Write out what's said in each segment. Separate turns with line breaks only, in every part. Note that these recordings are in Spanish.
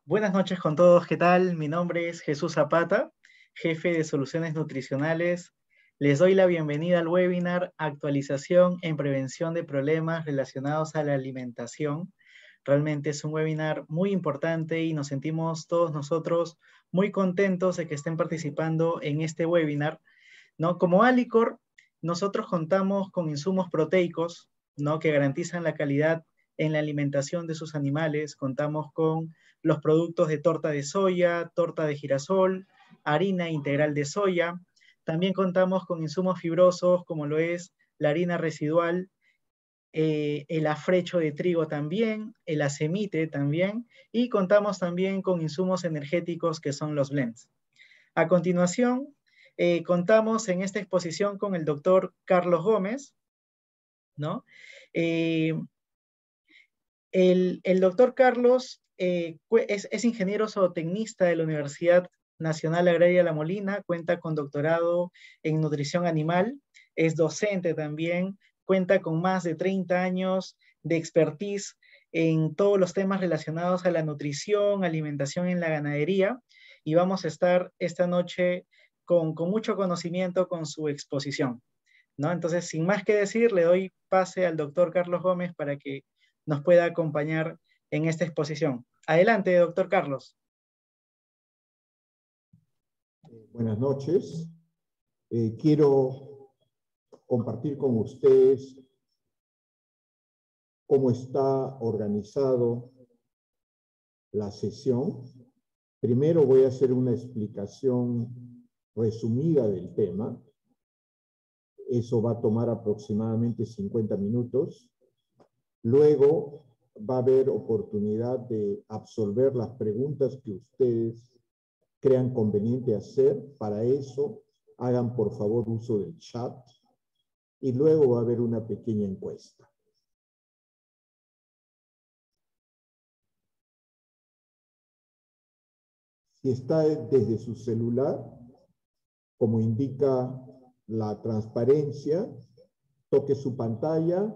Buenas noches con todos, ¿qué tal? Mi nombre es Jesús Zapata, jefe de Soluciones Nutricionales. Les doy la bienvenida al webinar Actualización en Prevención de Problemas relacionados a la alimentación. Realmente es un webinar muy importante y nos sentimos todos nosotros muy contentos de que estén participando en este webinar, ¿no? Como Alicor, nosotros contamos con insumos proteicos, ¿no? Que garantizan la calidad en la alimentación de sus animales. Contamos con los productos de torta de soya, torta de girasol, harina integral de soya. También contamos con insumos fibrosos como lo es la harina residual, el afrecho de trigo también, el acemite también, y contamos también con insumos energéticos que son los blends. A continuación, contamos en esta exposición con el doctor Carlos Gómez, ¿no? Eh, el doctor Carlos es ingeniero zootecnista de la Universidad Nacional Agraria La Molina, cuenta con doctorado en nutrición animal, es docente también, cuenta con más de 30 años de expertise en todos los temas relacionados a la nutrición, alimentación en la ganadería, y vamos a estar esta noche con mucho conocimiento con su exposición, ¿no? Entonces, sin más que decir, le doy pase al doctor Carlos Gómez para que nos pueda acompañar en esta exposición. Adelante, doctor Carlos.
Buenas noches. Quiero compartir con ustedes cómo está organizado la sesión. Primero voy a hacer una explicación resumida del tema. Eso va a tomar aproximadamente 50 minutos. Luego va a haber oportunidad de absolver las preguntas que ustedes crean conveniente hacer. Para eso, hagan por favor uso del chat. Y luego va a haber una pequeña encuesta. Si está desde su celular, como indica la transparencia, toque su pantalla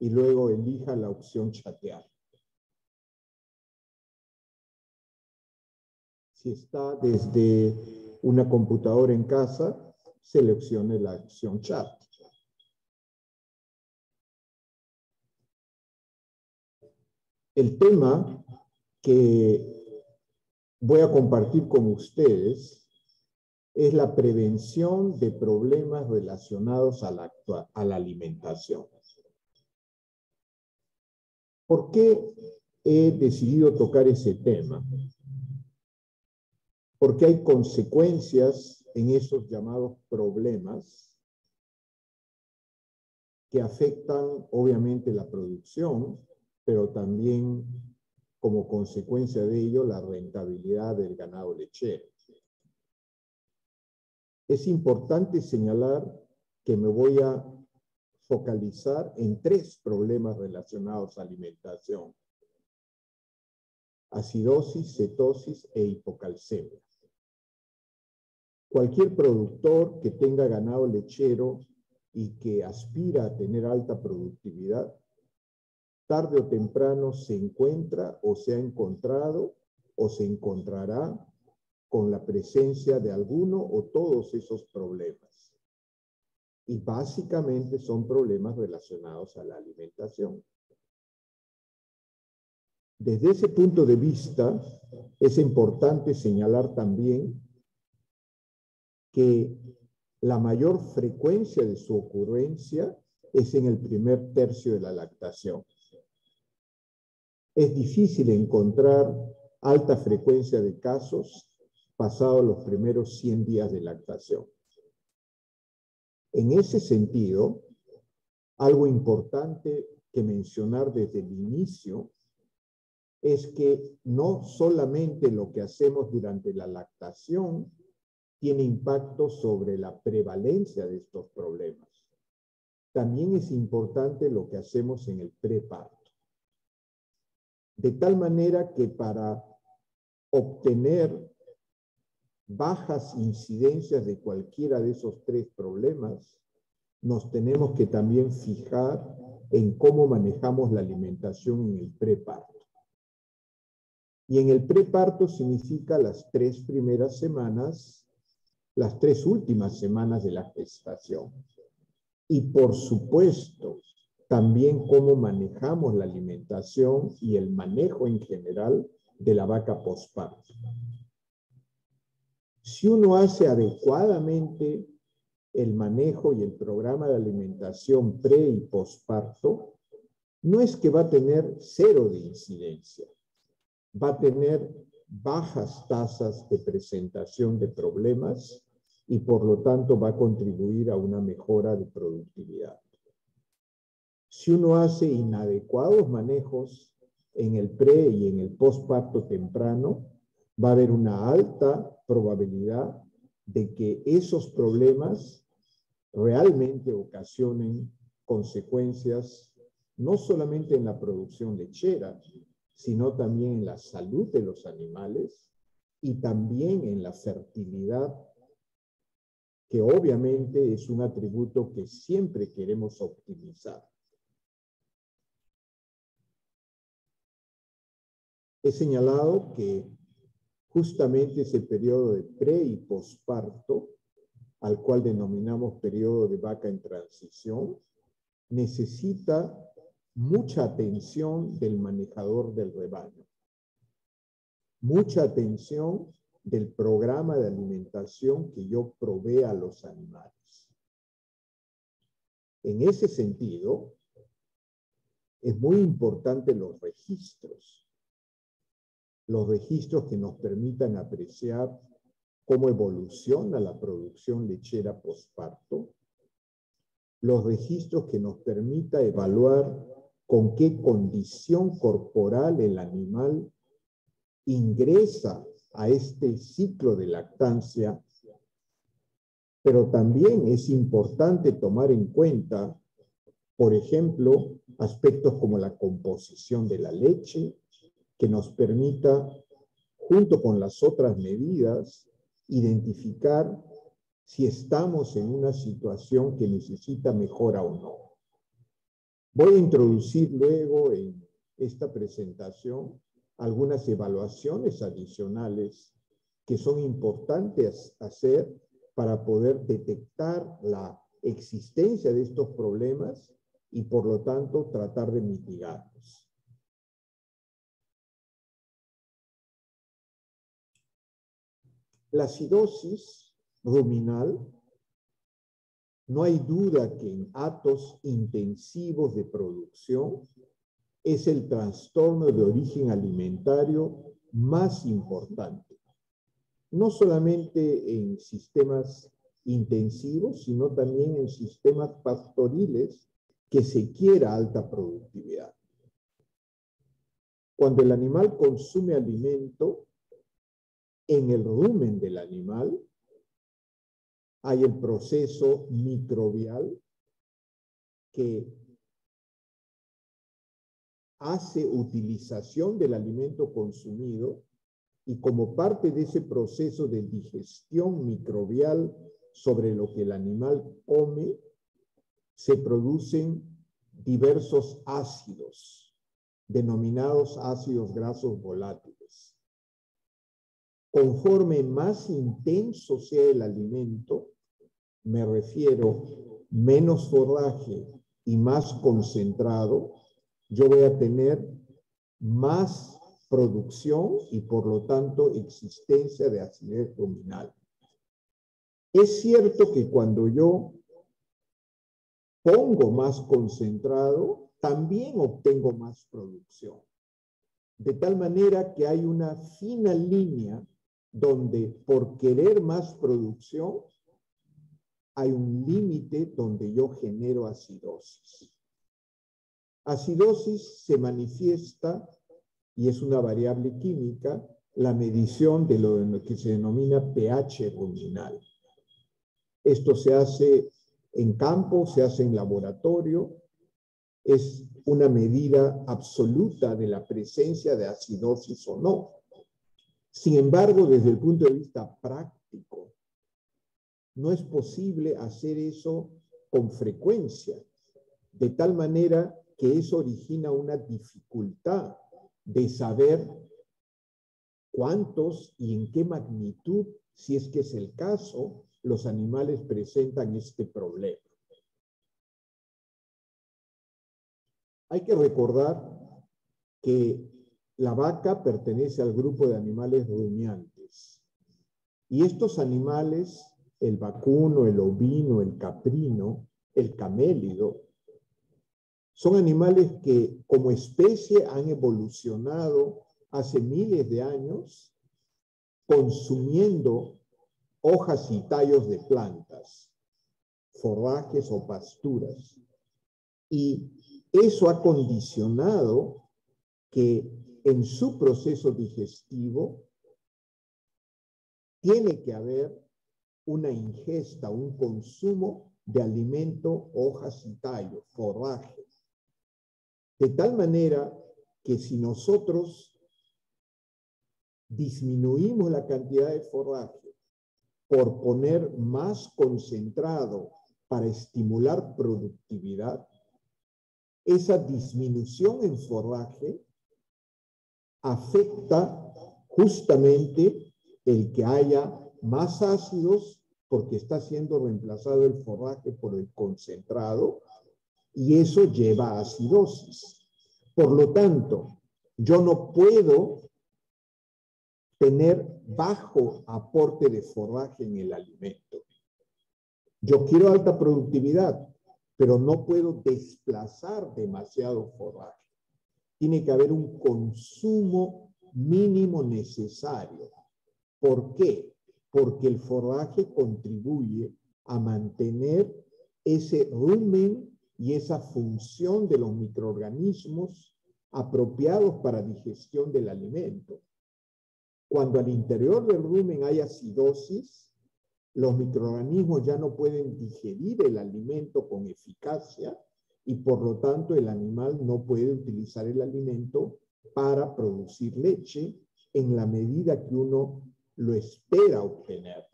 y luego elija la opción chatear. Si está desde una computadora en casa, seleccione la opción chat. El tema que voy a compartir con ustedes es la prevención de problemas relacionados a la alimentación. ¿Por qué he decidido tocar ese tema? Porque hay consecuencias en esos llamados problemas que afectan obviamente la producción, pero también como consecuencia de ello la rentabilidad del ganado lechero. Es importante señalar que me voy a focalizar en 3 problemas relacionados a alimentación: acidosis, cetosis e hipocalcemia. Cualquier productor que tenga ganado lechero y que aspira a tener alta productividad, tarde o temprano se encuentra o se ha encontrado o se encontrará con la presencia de alguno o todos esos problemas. Y básicamente son problemas relacionados a la alimentación. Desde ese punto de vista, es importante señalar también que la mayor frecuencia de su ocurrencia es en el primer tercio de la lactación. Es difícil encontrar alta frecuencia de casos pasados los primeros 100 días de lactación. En ese sentido, algo importante que mencionar desde el inicio es que no solamente lo que hacemos durante la lactación tiene impacto sobre la prevalencia de estos problemas. También es importante lo que hacemos en el preparto. De tal manera que para obtener bajas incidencias de cualquiera de esos 3 problemas, nos tenemos que también fijar en cómo manejamos la alimentación en el preparto. Y en el preparto significa las 3 primeras semanas, las 3 últimas semanas de la gestación. Y por supuesto, también cómo manejamos la alimentación y el manejo en general de la vaca posparto. Si uno hace adecuadamente el manejo y el programa de alimentación pre y posparto, no es que va a tener 0 de incidencia, va a tener bajas tasas de presentación de problemas y por lo tanto va a contribuir a una mejora de productividad. Si uno hace inadecuados manejos en el pre y en el posparto temprano, va a haber una alta probabilidad de que esos problemas realmente ocasionen consecuencias no solamente en la producción lechera, sino también en la salud de los animales y también en la fertilidad, que obviamente es un atributo que siempre queremos optimizar. He señalado que justamente ese periodo de pre y posparto, al cual denominamos periodo de vaca en transición, necesita mucha atención del manejador del rebaño, mucha atención del programa de alimentación que yo provea a los animales. En ese sentido, es muy importante los registros que nos permitan apreciar cómo evoluciona la producción lechera posparto, los registros que nos permita evaluar con qué condición corporal el animal ingresa a este ciclo de lactancia, pero también es importante tomar en cuenta, por ejemplo, aspectos como la composición de la leche, que nos permita, junto con las otras medidas, identificar si estamos en una situación que necesita mejora o no. Voy a introducir luego en esta presentación algunas evaluaciones adicionales que son importantes hacer para poder detectar la existencia de estos problemas y por lo tanto tratar de mitigarlos. La acidosis ruminal, no hay duda que en atos intensivos de producción es el trastorno de origen alimentario más importante. No solamente en sistemas intensivos, sino también en sistemas pastoriles que se quiera alta productividad. Cuando el animal consume alimento, en el rumen del animal hay el proceso microbial que hace utilización del alimento consumido y como parte de ese proceso de digestión microbial sobre lo que el animal come, se producen diversos ácidos, denominados ácidos grasos volátiles. Conforme más intenso sea el alimento, me refiero menos forraje y más concentrado, yo voy a tener más producción y por lo tanto existencia de acidez ruminal. Es cierto que cuando yo pongo más concentrado, también obtengo más producción. De tal manera que hay una fina línea donde por querer más producción, hay un límite donde yo genero acidosis. Acidosis se manifiesta, y es una variable química, la medición de lo que se denomina pH ruminal. Esto se hace en campo, se hace en laboratorio, es una medida absoluta de la presencia de acidosis o no. Sin embargo, desde el punto de vista práctico, no es posible hacer eso con frecuencia, de tal manera que eso origina una dificultad de saber cuántos y en qué magnitud, si es que es el caso, los animales presentan este problema. Hay que recordar que la vaca pertenece al grupo de animales rumiantes. Y estos animales, el vacuno, el ovino, el caprino, el camélido, son animales que como especie han evolucionado hace miles de años consumiendo hojas y tallos de plantas, forrajes o pasturas. Y eso ha condicionado que en su proceso digestivo tiene que haber una ingesta, un consumo de alimento, hojas y tallos, forraje. De tal manera que si nosotros disminuimos la cantidad de forraje por poner más concentrado para estimular productividad, esa disminución en forraje afecta justamente el que haya más ácidos porque está siendo reemplazado el forraje por el concentrado y eso lleva a acidosis. Por lo tanto, yo no puedo tener bajo aporte de forraje en el alimento. Yo quiero alta productividad, pero no puedo desplazar demasiado forraje. Tiene que haber un consumo mínimo necesario. ¿Por qué? Porque el forraje contribuye a mantener ese rumen y esa función de los microorganismos apropiados para digestión del alimento. Cuando al interior del rumen hay acidosis, los microorganismos ya no pueden digerir el alimento con eficacia y por lo tanto el animal no puede utilizar el alimento para producir leche en la medida que uno lo espera obtener.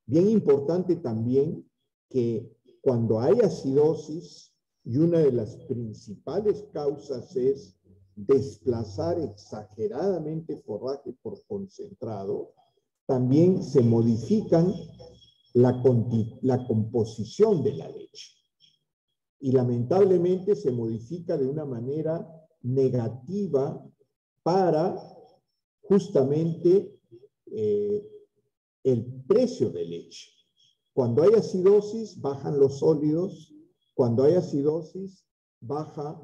Bien importante también que cuando hay acidosis, y una de las principales causas es desplazar exageradamente forraje por concentrado, también se modifican la composición de la leche. Y lamentablemente se modifica de una manera negativa para justamente el precio de leche. Cuando hay acidosis, bajan los sólidos. Cuando hay acidosis, baja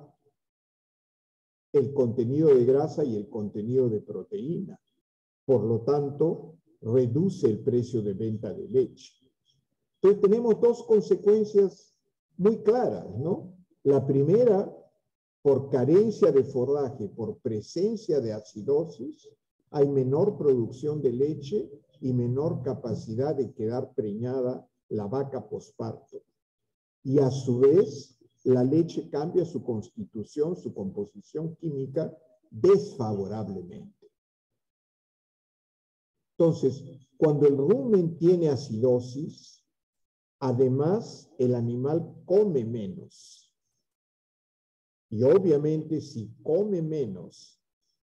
el contenido de grasa y el contenido de proteína. Por lo tanto, reduce el precio de venta de leche. Entonces, tenemos dos consecuencias muy claras, ¿no? La primera, por carencia de forraje, por presencia de acidosis, hay menor producción de leche y menor capacidad de quedar preñada la vaca posparto. Y a su vez, la leche cambia su constitución, su composición química desfavorablemente. Entonces, cuando el rumen tiene acidosis, además el animal come menos. Y obviamente si come menos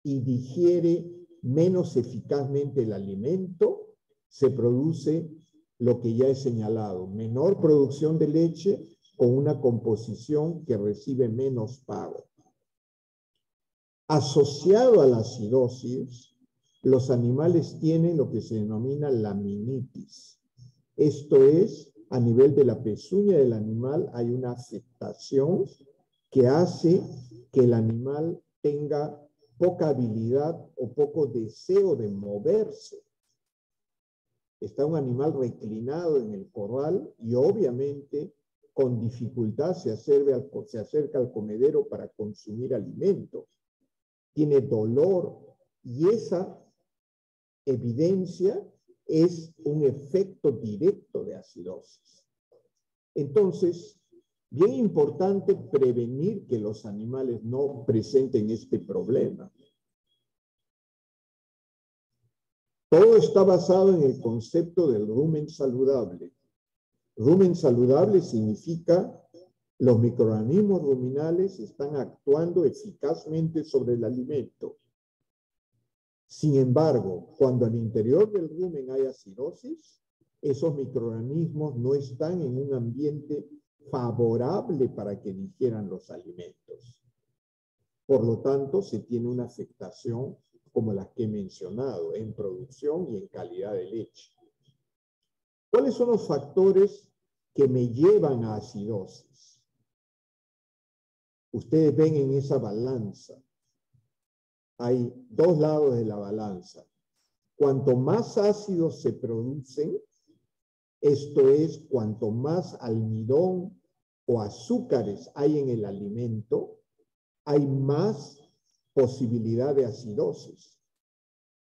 y digiere menos eficazmente el alimento, se produce lo que ya he señalado, menor producción de leche con una composición que recibe menos pago. Asociado a la acidosis, los animales tienen lo que se denomina laminitis. Esto es, a nivel de la pezuña del animal hay una afectación que hace que el animal tenga poca habilidad o poco deseo de moverse. Está un animal reclinado en el corral y obviamente con dificultad se acerca al comedero para consumir alimento. Tiene dolor y esa evidencia es un efecto directo de acidosis. Entonces, bien importante prevenir que los animales no presenten este problema. Todo está basado en el concepto del rumen saludable. Rumen saludable significa los microorganismos ruminales están actuando eficazmente sobre el alimento Sin embargo, cuando al interior del rumen hay acidosis, esos microorganismos no están en un ambiente favorable para que digieran los alimentos. Por lo tanto, se tiene una afectación como las que he mencionado, en producción y en calidad de leche. ¿Cuáles son los factores que me llevan a acidosis? Ustedes ven en esa balanza, hay dos lados de la balanza. Cuanto más ácidos se producen, esto es, cuanto más almidón o azúcares hay en el alimento, hay más posibilidad de acidosis.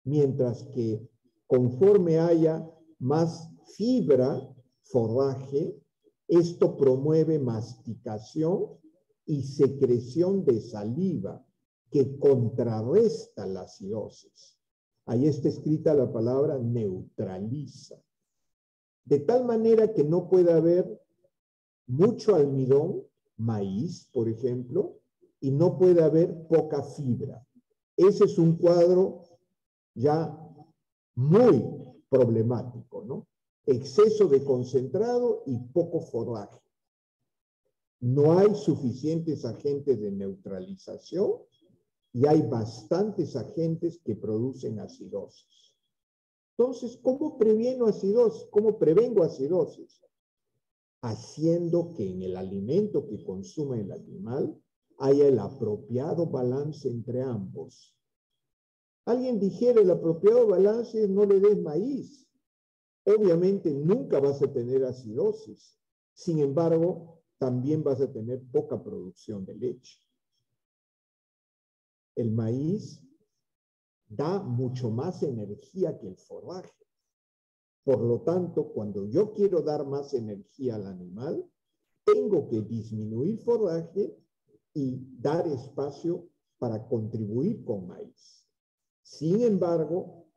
Mientras que conforme haya más fibra, forraje, esto promueve masticación y secreción de saliva que contrarresta la acidosis. Ahí está escrita la palabra neutraliza. De tal manera que no puede haber mucho almidón, maíz, por ejemplo, y no puede haber poca fibra. Ese es un cuadro ya muy problemático, ¿no? Exceso de concentrado y poco forraje. No hay suficientes agentes de neutralización y hay bastantes agentes que producen acidosis. Entonces, ¿cómo previeno acidosis? ¿Cómo prevengo acidosis? Haciendo que en el alimento que consume el animal haya el apropiado balance entre ambos. Alguien dijera, el apropiado balance es no le des maíz. Obviamente nunca vas a tener acidosis. Sin embargo, también vas a tener poca producción de leche. El maíz da mucho más energía que el forraje. Por lo tanto, cuando yo quiero dar más energía al animal, tengo que disminuir forraje y dar espacio para contribuir con maíz. Sin embargo,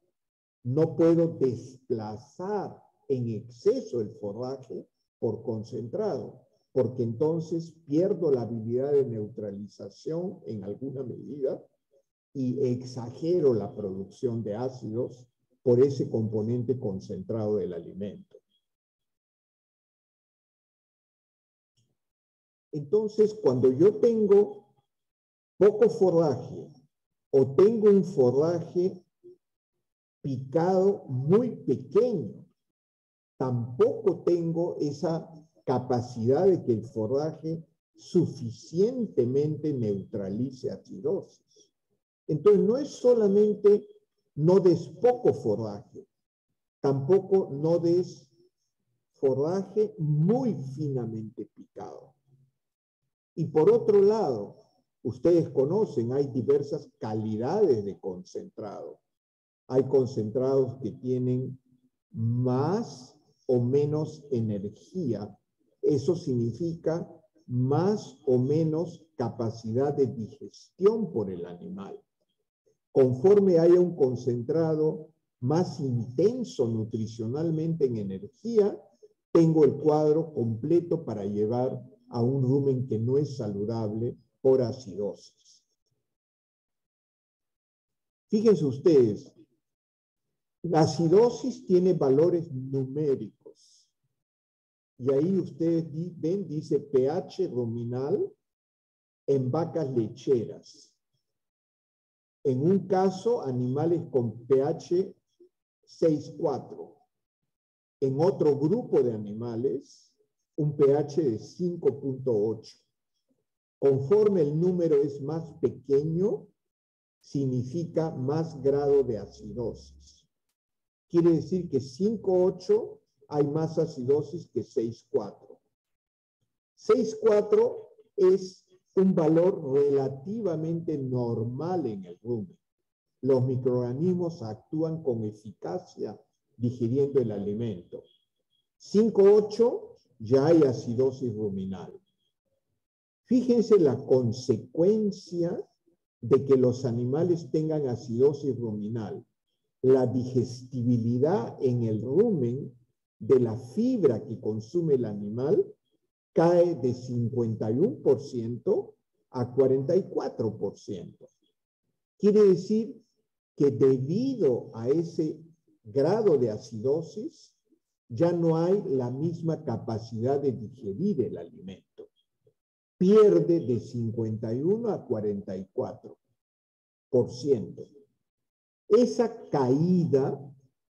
no puedo desplazar en exceso el forraje por concentrado, porque entonces pierdo la habilidad de neutralización en alguna medida y exagero la producción de ácidos por ese componente concentrado del alimento. Entonces, cuando yo tengo poco forraje o tengo un forraje picado muy pequeño, tampoco tengo esa capacidad de que el forraje suficientemente neutralice acidosis. Entonces, no es solamente no des poco forraje, tampoco no des forraje muy finamente picado. Y por otro lado, ustedes conocen, hay diversas calidades de concentrado. Hay concentrados que tienen más o menos energía. Eso significa más o menos capacidad de digestión por el animal. Conforme haya un concentrado más intenso nutricionalmente en energía, tengo el cuadro completo para llevar a un rumen que no es saludable por acidosis. Fíjense ustedes, la acidosis tiene valores numéricos. Y ahí ustedes ven, dice pH ruminal en vacas lecheras. En un caso, animales con pH 6,4. En otro grupo de animales, un pH de 5,8. Conforme el número es más pequeño, significa más grado de acidosis. Quiere decir que 5,8 hay más acidosis que 6,4. 6,4 es un valor relativamente normal en el rumen. Los microorganismos actúan con eficacia digiriendo el alimento. 5,8 ya hay acidosis ruminal. Fíjense la consecuencia de que los animales tengan acidosis ruminal. La digestibilidad en el rumen de la fibra que consume el animal cae de 51% a 44%. Quiere decir que debido a ese grado de acidosis ya no hay la misma capacidad de digerir el alimento. Pierde de 51 a 44%. Esa caída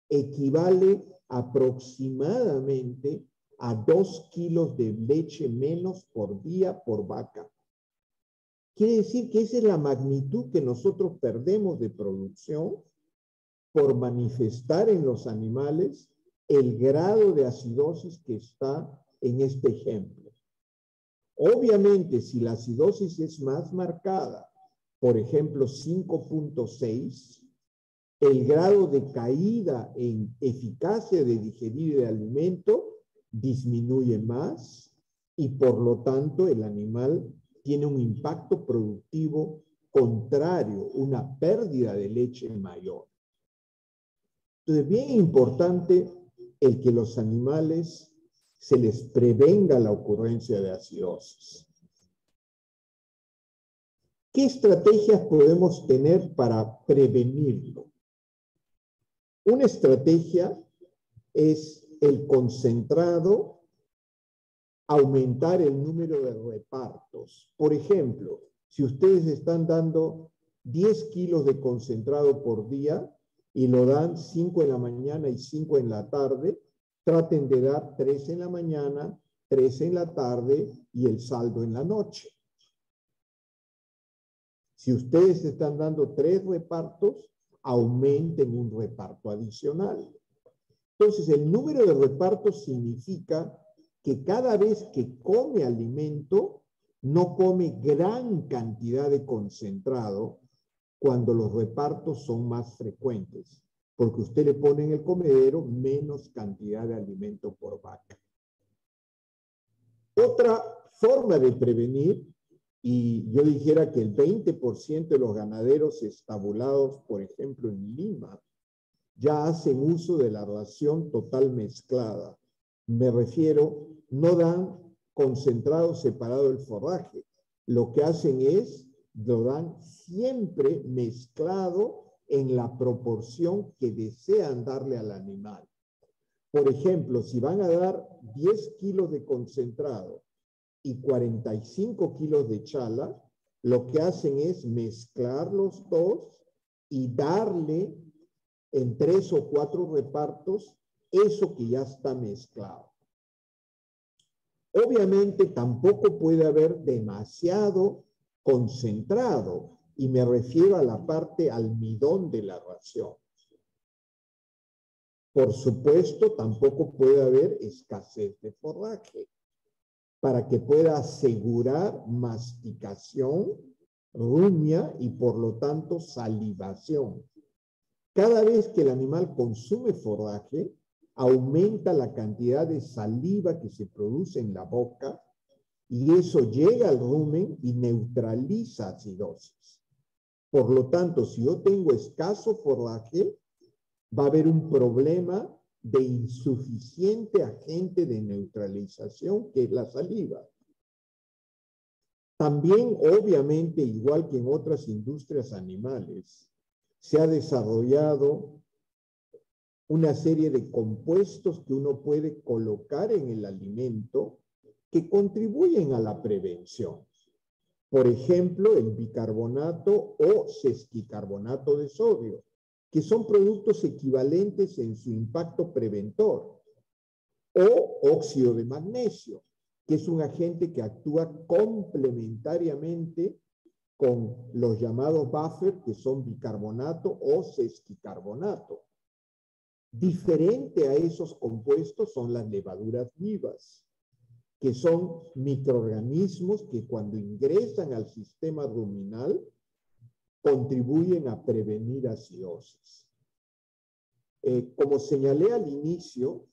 equivale aproximadamente a 2 kilos de leche menos por día por vaca. Quiere decir que esa es la magnitud que nosotros perdemos de producción por manifestar en los animales el grado de acidosis que está en este ejemplo. Obviamente, si la acidosis es más marcada, por ejemplo 5.6, el grado de caída en eficacia de digerir el alimento disminuye más y por lo tanto el animal tiene un impacto productivo contrario, una pérdida de leche mayor. Entonces, bien importante el que los animales se les prevenga la ocurrencia de acidosis. ¿Qué estrategias podemos tener para prevenirlo? Una estrategia es el concentrado, aumentar el número de repartos. Por ejemplo, si ustedes están dando 10 kilos de concentrado por día y lo dan 5 en la mañana y 5 en la tarde, traten de dar 3 en la mañana, 3 en la tarde y el saldo en la noche. Si ustedes están dando 3 repartos, aumenten un reparto adicional. Entonces, el número de repartos significa que cada vez que come alimento, no come gran cantidad de concentrado cuando los repartos son más frecuentes, porque usted le pone en el comedero menos cantidad de alimento por vaca. Otra forma de prevenir, y yo dijera que el 20% de los ganaderos estabulados, por ejemplo, en Lima, ya hacen uso de la ración total mezclada. Me refiero, no dan concentrado separado del forraje. Lo que hacen es, lo dan siempre mezclado en la proporción que desean darle al animal. Por ejemplo, si van a dar 10 kilos de concentrado y 45 kilos de chala, lo que hacen es mezclar los dos y darle en 3 o 4 repartos eso que ya está mezclado. Obviamente tampoco puede haber demasiado concentrado, y me refiero a la parte almidón de la ración. Por supuesto, tampoco puede haber escasez de forraje para que pueda asegurar masticación, rumia y por lo tanto salivación. Cada vez que el animal consume forraje, aumenta la cantidad de saliva que se produce en la boca y eso llega al rumen y neutraliza acidosis. Por lo tanto, si yo tengo escaso forraje, va a haber un problema de insuficiente agente de neutralización, que es la saliva. También, obviamente, igual que en otras industrias animales, se ha desarrollado una serie de compuestos que uno puede colocar en el alimento que contribuyen a la prevención. Por ejemplo, el bicarbonato o sesquicarbonato de sodio, que son productos equivalentes en su impacto preventor, o óxido de magnesio, que es un agente que actúa complementariamente con los llamados buffer, que son bicarbonato o sesquicarbonato. Diferente a esos compuestos son las levaduras vivas, que son microorganismos que cuando ingresan al sistema ruminal contribuyen a prevenir acidosis. Como señalé al inicio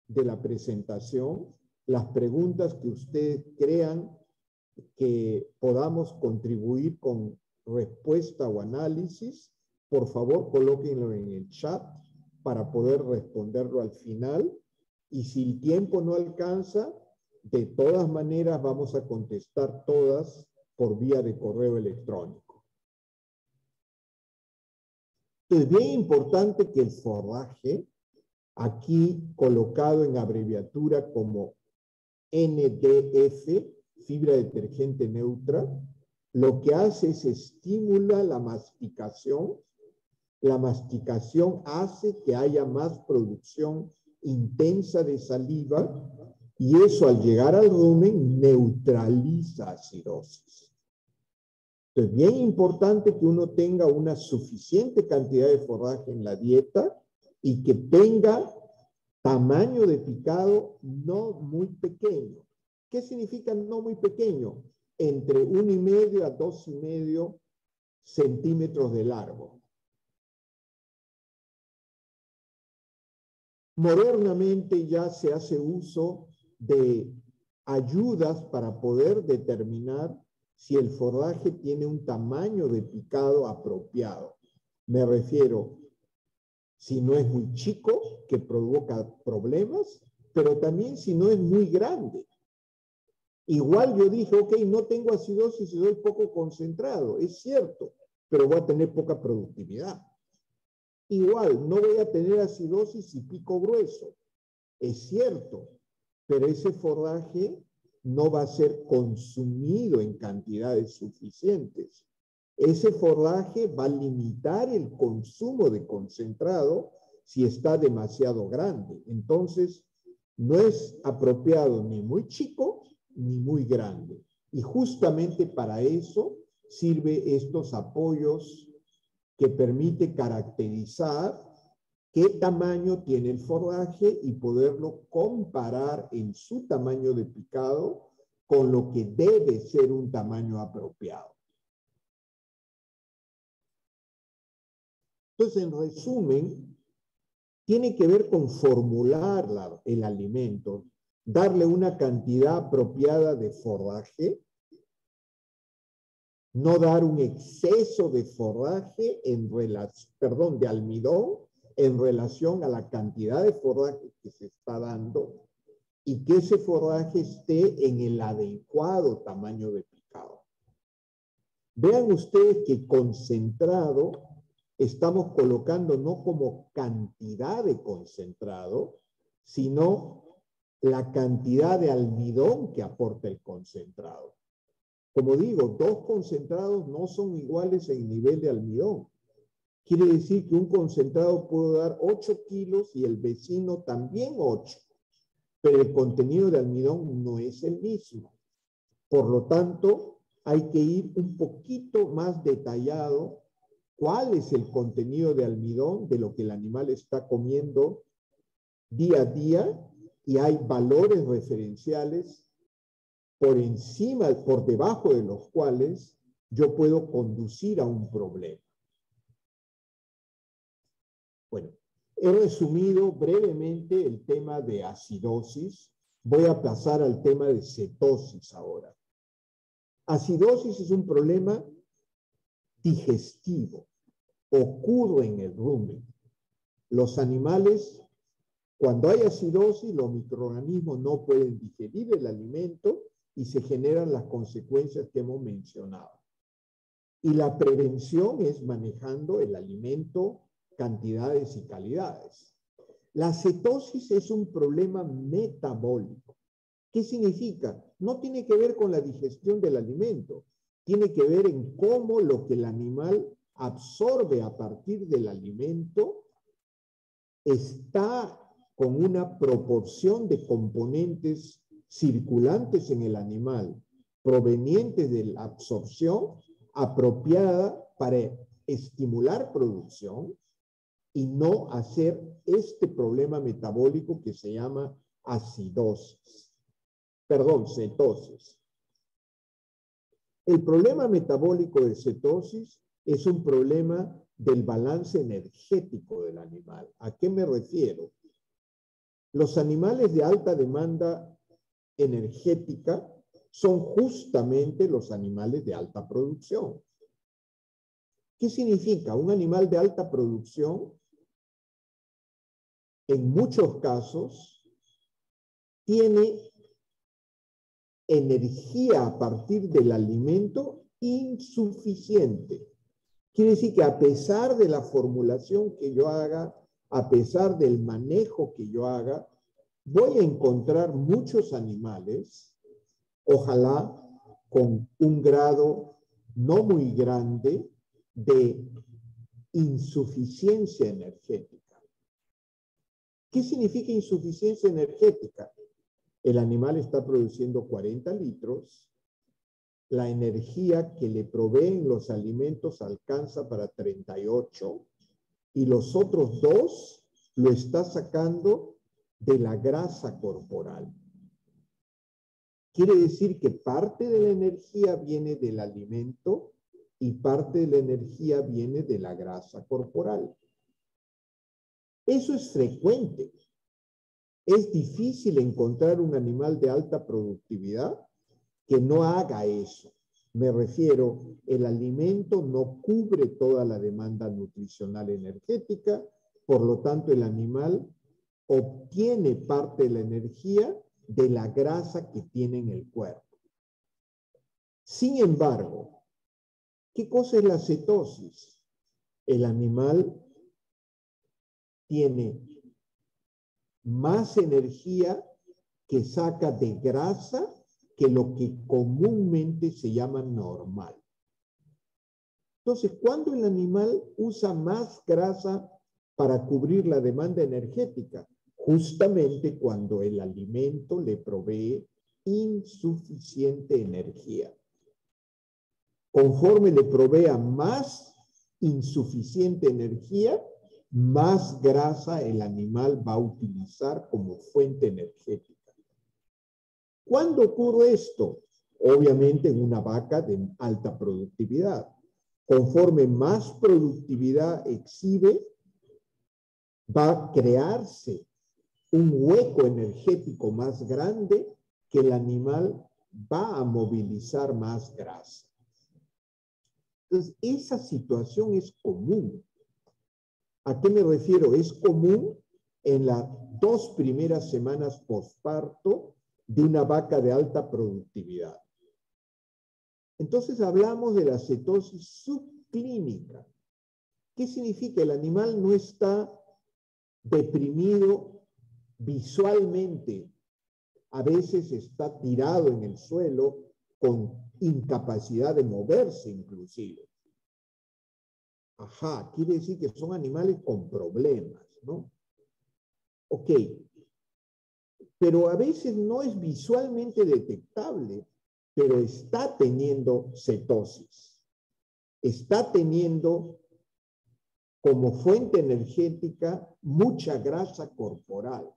de la presentación, las preguntas que ustedes crean que podamos contribuir con respuesta o análisis, por favor colóquenlo en el chat para poder responderlo al final. Y si el tiempo no alcanza, de todas maneras vamos a contestar todas por vía de correo electrónico. Es bien importante que el forraje, aquí colocado en abreviatura como NDF, fibra detergente neutra, lo que hace es estimula la masticación. La masticación hace que haya más producción intensa de saliva y eso al llegar al rumen neutraliza acidosis. Entonces, bien importante que uno tenga una suficiente cantidad de forraje en la dieta y que tenga tamaño de picado no muy pequeño. ¿Qué significa no muy pequeño? Entre 1,5 a 2,5 centímetros de largo. Modernamente ya se hace uso de ayudas para poder determinar si el forraje tiene un tamaño de picado apropiado. Me refiero, si no es muy chico, que provoca problemas, pero también si no es muy grande. Igual yo dije, ok, no tengo acidosis y doy poco concentrado, es cierto, pero voy a tener poca productividad. Igual, no voy a tener acidosis y pico grueso, es cierto, pero ese forraje no va a ser consumido en cantidades suficientes. Ese forraje va a limitar el consumo de concentrado si está demasiado grande. Entonces, no es apropiado ni muy chico ni muy grande. Y justamente para eso sirve estos apoyos que permite caracterizar qué tamaño tiene el forraje y poderlo comparar en su tamaño de picado con lo que debe ser un tamaño apropiado. Entonces, en resumen, tiene que ver con formular el alimento, darle una cantidad apropiada de forraje, no dar un exceso de forraje de almidón en relación a la cantidad de forraje que se está dando y que ese forraje esté en el adecuado tamaño de picado. Vean ustedes que concentrado estamos colocando no como cantidad de concentrado, sino la cantidad de almidón que aporta el concentrado. Como digo, 2 concentrados no son iguales en nivel de almidón. Quiere decir que un concentrado puede dar 8 kilos y el vecino también 8, pero el contenido de almidón no es el mismo. Por lo tanto, hay que ir un poquito más detallado cuál es el contenido de almidón de lo que el animal está comiendo día a día y hay valores referenciales por debajo de los cuales yo puedo conducir a un problema. Bueno, he resumido brevemente el tema de acidosis. Voy a pasar al tema de cetosis ahora. Acidosis es un problema digestivo. Ocurre en el rumen. Los animales, cuando hay acidosis, los microorganismos no pueden digerir el alimento y se generan las consecuencias que hemos mencionado. Y la prevención es manejando el alimento, cantidades y calidades. La cetosis es un problema metabólico. ¿Qué significa? No tiene que ver con la digestión del alimento, tiene que ver en cómo lo que el animal absorbe a partir del alimento está con una proporción de componentes circulantes en el animal provenientes de la absorción apropiada para estimular producción y no hacer este problema metabólico que se llama cetosis. El problema metabólico de cetosis es un problema del balance energético del animal. ¿A qué me refiero? Los animales de alta demanda energética son justamente los animales de alta producción. ¿Qué significa? Un animal de alta producción, en muchos casos, tiene energía a partir del alimento insuficiente. Quiere decir que a pesar de la formulación que yo haga, a pesar del manejo que yo haga, voy a encontrar muchos animales, ojalá con un grado no muy grande de insuficiencia energética. ¿Qué significa insuficiencia energética? El animal está produciendo 40 litros, la energía que le proveen los alimentos alcanza para 38 y los otros 2 lo está sacando de la grasa corporal. Quiere decir que parte de la energía viene del alimento y parte de la energía viene de la grasa corporal. Eso es frecuente. Es difícil encontrar un animal de alta productividad que no haga eso. Me refiero, el alimento no cubre toda la demanda nutricional energética, por lo tanto el animal obtiene parte de la energía de la grasa que tiene en el cuerpo. Sin embargo, ¿qué cosa es la cetosis? El animal tiene más energía que saca de grasa que lo que comúnmente se llama normal. Entonces, ¿cuándo el animal usa más grasa para cubrir la demanda energética? Justamente cuando el alimento le provee insuficiente energía. Conforme le provea más insuficiente energía, más grasa el animal va a utilizar como fuente energética. ¿Cuándo ocurre esto? Obviamente en una vaca de alta productividad. Conforme más productividad exhibe, va a crearse un hueco energético más grande que el animal va a movilizar más grasa. Entonces, esa situación es común. ¿A qué me refiero? Es común en las 2 primeras semanas posparto de una vaca de alta productividad. Entonces hablamos de la cetosis subclínica. ¿Qué significa? El animal no está deprimido visualmente. A veces está tirado en el suelo con incapacidad de moverse inclusive. Ajá, quiere decir que son animales con problemas, ¿no? Ok, pero a veces no es visualmente detectable, pero está teniendo cetosis. Está teniendo como fuente energética mucha grasa corporal.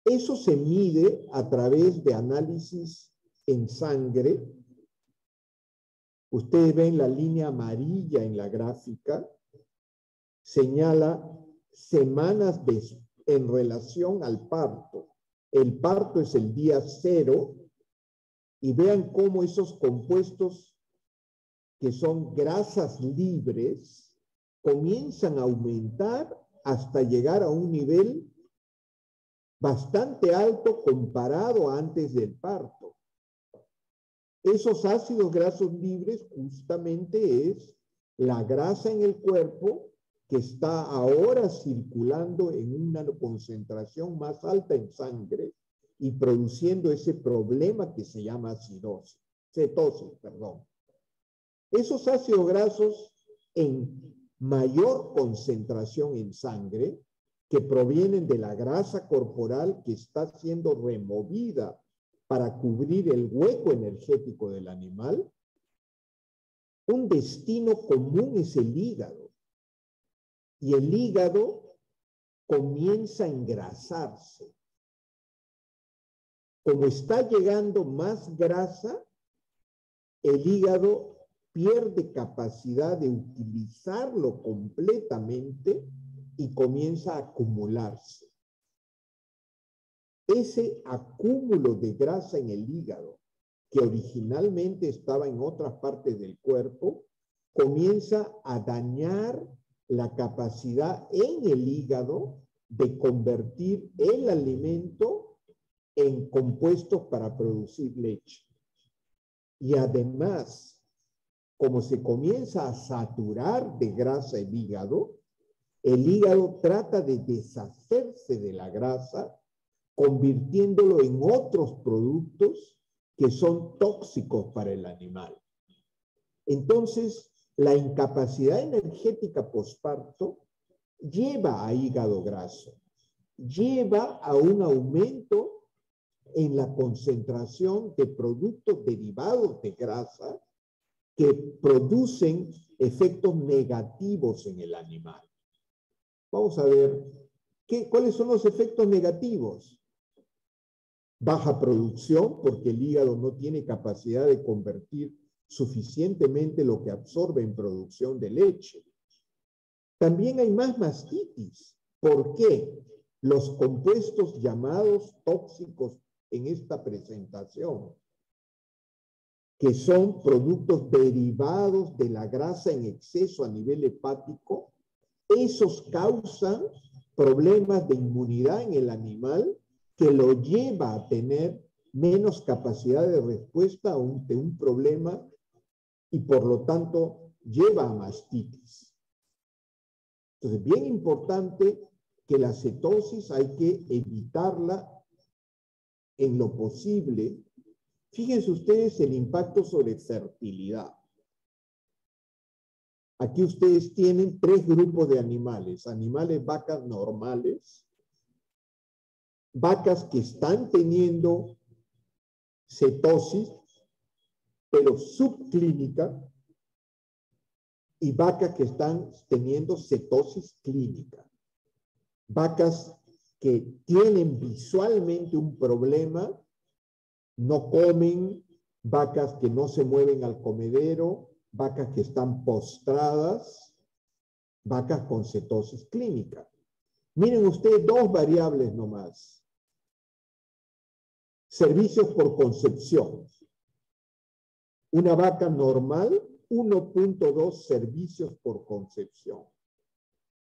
Eso se mide a través de análisis en sangre. Ustedes ven la línea amarilla en la gráfica, señala semanas en relación al parto. El parto es el día 0 y vean cómo esos compuestos que son grasas libres comienzan a aumentar hasta llegar a un nivel bastante alto comparado a antes del parto. Esos ácidos grasos libres justamente es la grasa en el cuerpo que está ahora circulando en una concentración más alta en sangre y produciendo ese problema que se llama cetosis, perdón. Esos ácidos grasos en mayor concentración en sangre que provienen de la grasa corporal que está siendo removida para cubrir el hueco energético del animal, un destino común es el hígado. Y el hígado comienza a engrasarse. Como está llegando más grasa, el hígado pierde capacidad de utilizarlo completamente y comienza a acumularse. Ese acúmulo de grasa en el hígado, que originalmente estaba en otras partes del cuerpo, comienza a dañar la capacidad en el hígado de convertir el alimento en compuestos para producir leche. Y además, como se comienza a saturar de grasa el hígado trata de deshacerse de la grasa, convirtiéndolo en otros productos que son tóxicos para el animal. Entonces, la incapacidad energética posparto lleva a hígado graso, lleva a un aumento en la concentración de productos derivados de grasa que producen efectos negativos en el animal. Vamos a ver cuáles son los efectos negativos. Baja producción, porque el hígado no tiene capacidad de convertir suficientemente lo que absorbe en producción de leche. También hay más mastitis. ¿Por qué? Los compuestos llamados tóxicos en esta presentación, que son productos derivados de la grasa en exceso a nivel hepático, esos causan problemas de inmunidad en el animal que lo lleva a tener menos capacidad de respuesta ante un problema y por lo tanto lleva a mastitis. Entonces, bien importante que la cetosis hay que evitarla en lo posible. Fíjense ustedes el impacto sobre fertilidad. Aquí ustedes tienen 3 grupos de animales. Animales, vacas normales, vacas que están teniendo cetosis, pero subclínica, y vacas que están teniendo cetosis clínica. Vacas que tienen visualmente un problema, no comen, vacas que no se mueven al comedero, vacas que están postradas, vacas con cetosis clínica. Miren ustedes 2 variables nomás. Servicios por concepción. Una vaca normal, 1.2 servicios por concepción.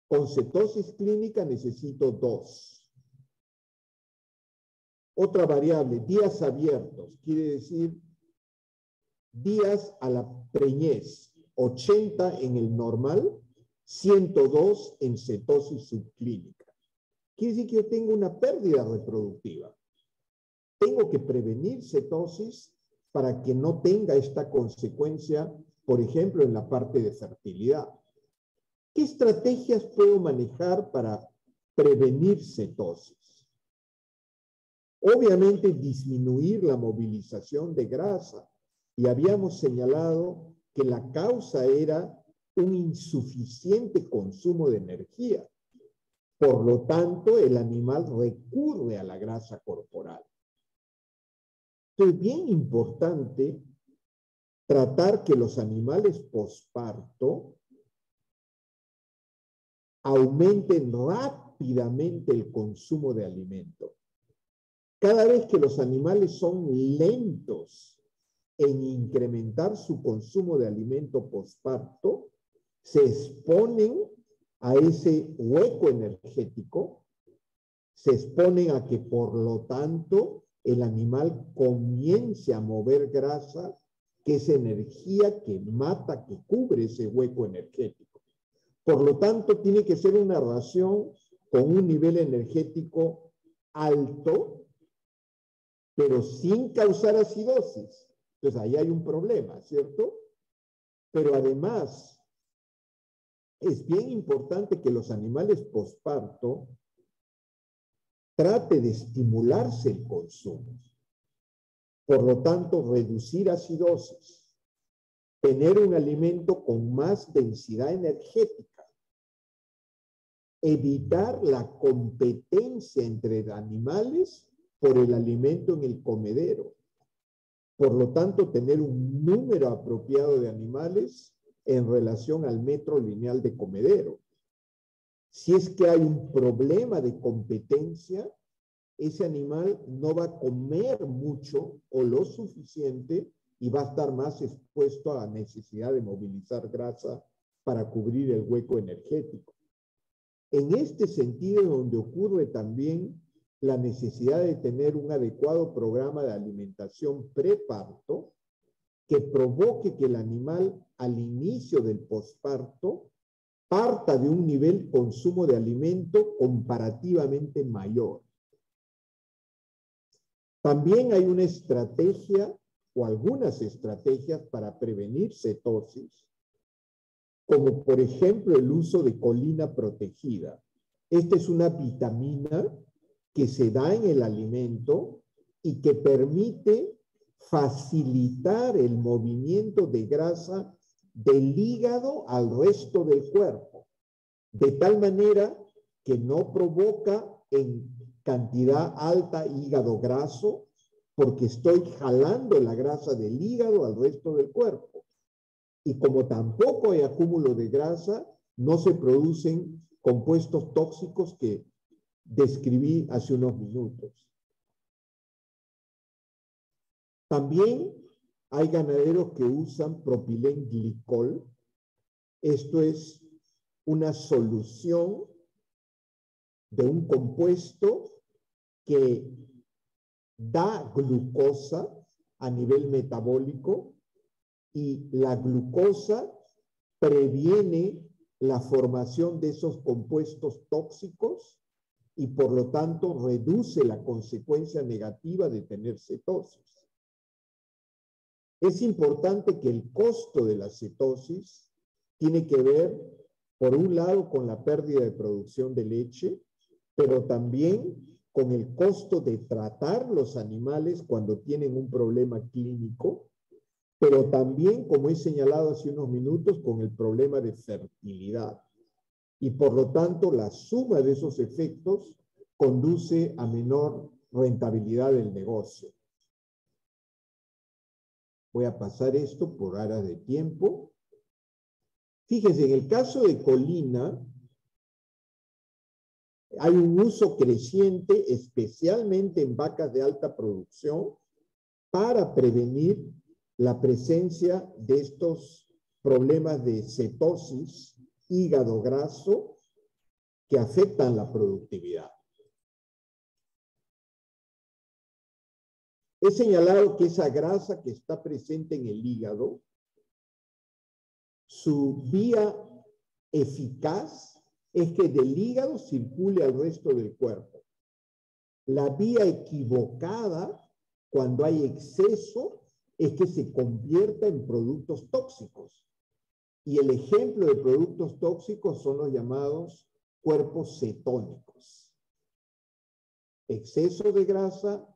Con cetosis clínica necesito 2. Otra variable, días abiertos, quiere decir días a la preñez, 80 en el normal, 102 en cetosis subclínica. Quiere decir que yo tengo una pérdida reproductiva. Tengo que prevenir cetosis para que no tenga esta consecuencia, por ejemplo, en la parte de fertilidad. ¿Qué estrategias puedo manejar para prevenir cetosis? Obviamente, disminuir la movilización de grasa. Y habíamos señalado que la causa era un insuficiente consumo de energía. Por lo tanto, el animal recurre a la grasa corporal. Es bien importante tratar que los animales posparto aumenten rápidamente el consumo de alimento. Cada vez que los animales son lentos en incrementar su consumo de alimento posparto, se exponen a ese hueco energético, se exponen a que por lo tanto el animal comience a mover grasa, que es energía que mata, que cubre ese hueco energético. Por lo tanto, tiene que ser una ración con un nivel energético alto, pero sin causar acidosis. Entonces, ahí hay un problema, ¿cierto? Pero además, es bien importante que los animales posparto trate de estimularse el consumo. Por lo tanto, reducir acidosis, tener un alimento con más densidad energética, evitar la competencia entre animales por el alimento en el comedero. Por lo tanto, tener un número apropiado de animales en relación al metro lineal de comedero. Si es que hay un problema de competencia, ese animal no va a comer mucho o lo suficiente y va a estar más expuesto a la necesidad de movilizar grasa para cubrir el hueco energético. En este sentido, donde ocurre también la necesidad de tener un adecuado programa de alimentación preparto, que provoque que el animal al inicio del posparto parta de un nivel de consumo de alimento comparativamente mayor. También hay una estrategia o algunas estrategias para prevenir cetosis, como por ejemplo el uso de colina protegida. Esta es una vitamina que se da en el alimento y que permite facilitar el movimiento de grasa del hígado al resto del cuerpo, de tal manera que no provoca en cantidad alta hígado graso, porque estoy jalando la grasa del hígado al resto del cuerpo. Y como tampoco hay acúmulo de grasa, no se producen compuestos tóxicos que describí hace unos minutos. También hay ganaderos que usan propilenglicol. Esto es una solución de un compuesto que da glucosa a nivel metabólico, y la glucosa previene la formación de esos compuestos tóxicos y por lo tanto reduce la consecuencia negativa de tener cetosis. Es importante que el costo de la cetosis tiene que ver, por un lado, con la pérdida de producción de leche, pero también con el costo de tratar los animales cuando tienen un problema clínico, pero también, como he señalado hace unos minutos, con el problema de fertilidad. Y por lo tanto, la suma de esos efectos conduce a menor rentabilidad del negocio. Voy a pasar esto por aras de tiempo. Fíjense, en el caso de colina, hay un uso creciente, especialmente en vacas de alta producción, para prevenir la presencia de estos problemas de cetosis, hígado graso, que afectan la productividad. He señalado que esa grasa que está presente en el hígado, su vía eficaz es que del hígado circule al resto del cuerpo. La vía equivocada, cuando hay exceso, es que se convierta en productos tóxicos. Y el ejemplo de productos tóxicos son los llamados cuerpos cetónicos. Exceso de grasa,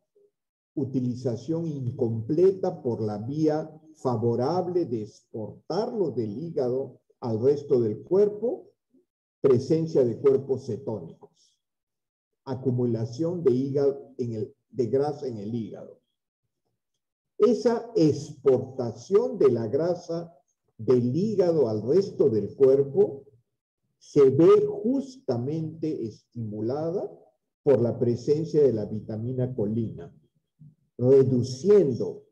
utilización incompleta por la vía favorable de exportarlos del hígado al resto del cuerpo, presencia de cuerpos cetónicos, acumulación de grasa en el hígado. Esa exportación de la grasa del hígado al resto del cuerpo se ve justamente estimulada por la presencia de la vitamina colina, reduciendo,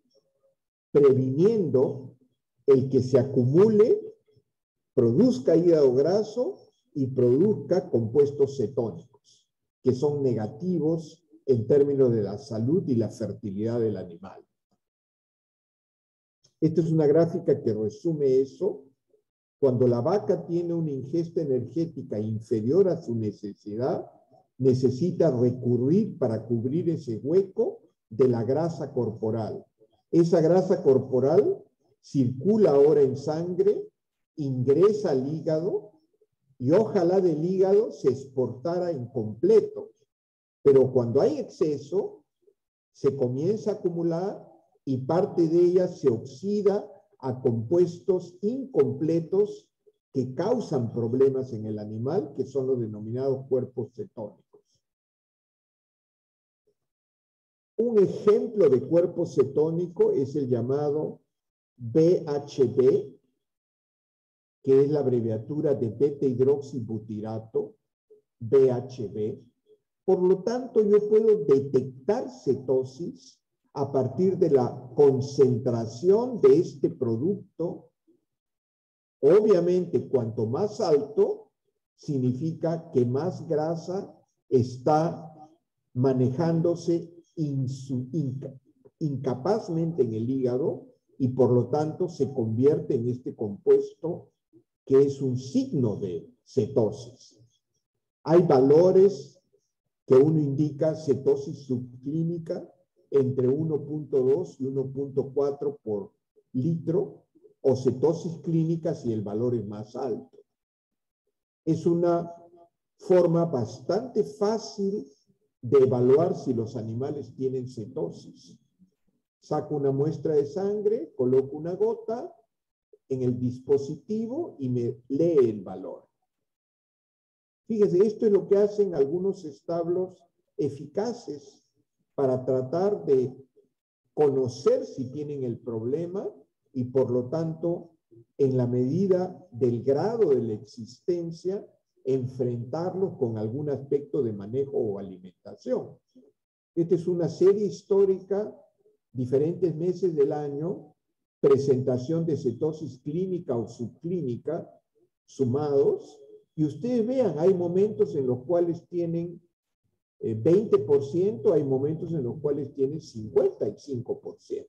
previniendo el que se acumule, produzca hígado graso y produzca compuestos cetónicos, que son negativos en términos de la salud y la fertilidad del animal. Esta es una gráfica que resume eso. Cuando la vaca tiene una ingesta energética inferior a su necesidad, necesita recurrir para cubrir ese hueco de la grasa corporal. Esa grasa corporal circula ahora en sangre, ingresa al hígado y ojalá del hígado se exportara en completo. Pero cuando hay exceso, se comienza a acumular y parte de ella se oxida a compuestos incompletos que causan problemas en el animal, que son los denominados cuerpos cetónicos. Un ejemplo de cuerpo cetónico es el llamado BHB, que es la abreviatura de beta-hidroxibutirato, BHB. Por lo tanto, yo puedo detectar cetosis a partir de la concentración de este producto. Obviamente, cuanto más alto, significa que más grasa está manejándose incapazmente en el hígado y por lo tanto se convierte en este compuesto que es un signo de cetosis. Hay valores que uno indica cetosis subclínica entre 1.2 y 1.4 por litro, o cetosis clínica si el valor es más alto. Es una forma bastante fácil de evaluar si los animales tienen cetosis. Saco una muestra de sangre, coloco una gota en el dispositivo y me lee el valor. Fíjese, esto es lo que hacen algunos establos eficaces para tratar de conocer si tienen el problema y por lo tanto, en la medida del grado de la existencia, enfrentarlos con algún aspecto de manejo o alimentación. Esta es una serie histórica, diferentes meses del año, presentación de cetosis clínica o subclínica sumados, y ustedes vean, hay momentos en los cuales tienen 20%, hay momentos en los cuales tienen 55%.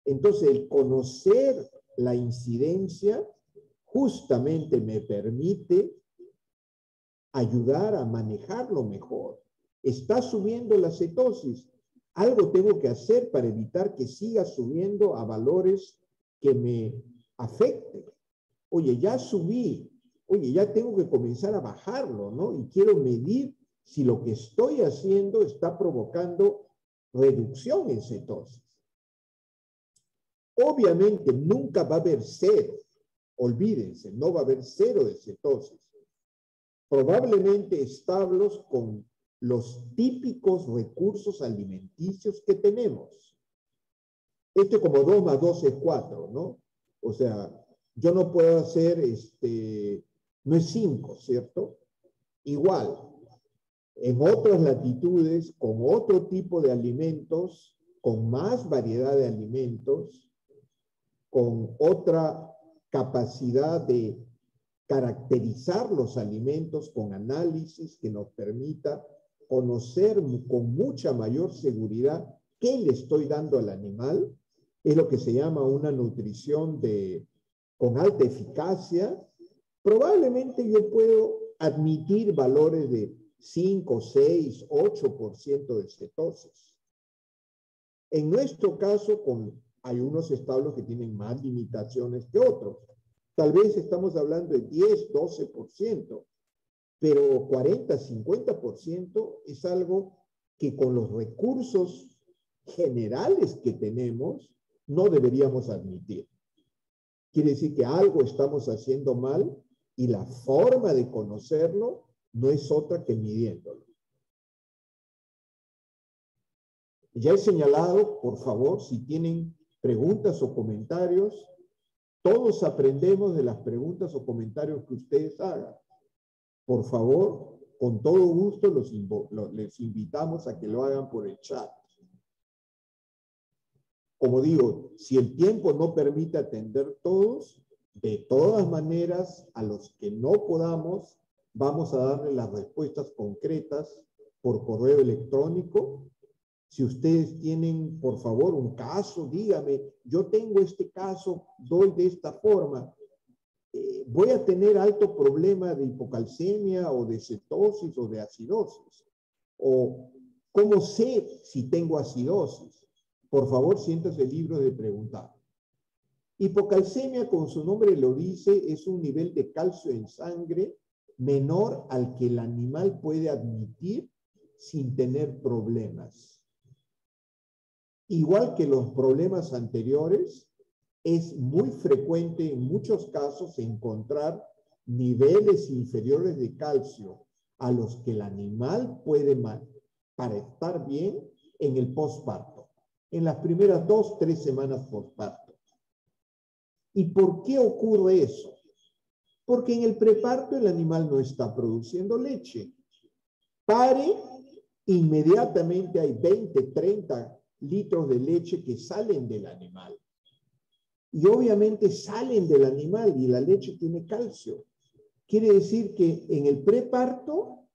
Entonces, el conocer la incidencia justamente me permite ayudar a manejarlo mejor. Está subiendo la cetosis. Algo tengo que hacer para evitar que siga subiendo a valores que me afecten. Oye, ya subí. Oye, ya tengo que comenzar a bajarlo, ¿no? Y quiero medir si lo que estoy haciendo está provocando reducción en cetosis. Obviamente nunca va a haber cero. Olvídense, no va a haber cero de cetosis. Probablemente establos con los típicos recursos alimenticios que tenemos. Esto como 2 más 2 es 4, ¿no? O sea, yo no puedo hacer, no es 5, ¿cierto? Igual, en otras latitudes, con otro tipo de alimentos, con más variedad de alimentos, con otra capacidad de caracterizar los alimentos con análisis que nos permita conocer con mucha mayor seguridad qué le estoy dando al animal, es lo que se llama una nutrición con alta eficacia. Probablemente yo puedo admitir valores de 5, 6, 8% de cetosis. En nuestro caso, hay unos establos que tienen más limitaciones que otros. Tal vez estamos hablando de 10, 12%, pero 40, 50% es algo que con los recursos generales que tenemos no deberíamos admitir. Quiere decir que algo estamos haciendo mal y la forma de conocerlo no es otra que midiéndolo. Ya he señalado, por favor, si tienen preguntas o comentarios, todos aprendemos de las preguntas o comentarios que ustedes hagan. Por favor, con todo gusto les invitamos a que lo hagan por el chat. Como digo, si el tiempo no permite atender todos, de todas maneras, a los que no podamos, vamos a darle las respuestas concretas por correo electrónico. Si ustedes tienen, por favor, un caso, dígame, yo tengo este caso, doy de esta forma. Voy a tener alto problema de hipocalcemia o de cetosis o de acidosis. O, ¿cómo sé si tengo acidosis? Por favor, siéntase libre de preguntar. Hipocalcemia, como su nombre lo dice, es un nivel de calcio en sangre menor al que el animal puede admitir sin tener problemas. Igual que los problemas anteriores, es muy frecuente en muchos casos encontrar niveles inferiores de calcio a los que el animal puede para estar bien en el posparto, en las primeras 2, 3 semanas posparto. ¿Y por qué ocurre eso? Porque en el preparto el animal no está produciendo leche. Pare, inmediatamente hay 20, 30 litros de leche que salen del animal. Y obviamente salen del animal y la leche tiene calcio. Quiere decir que en el preparto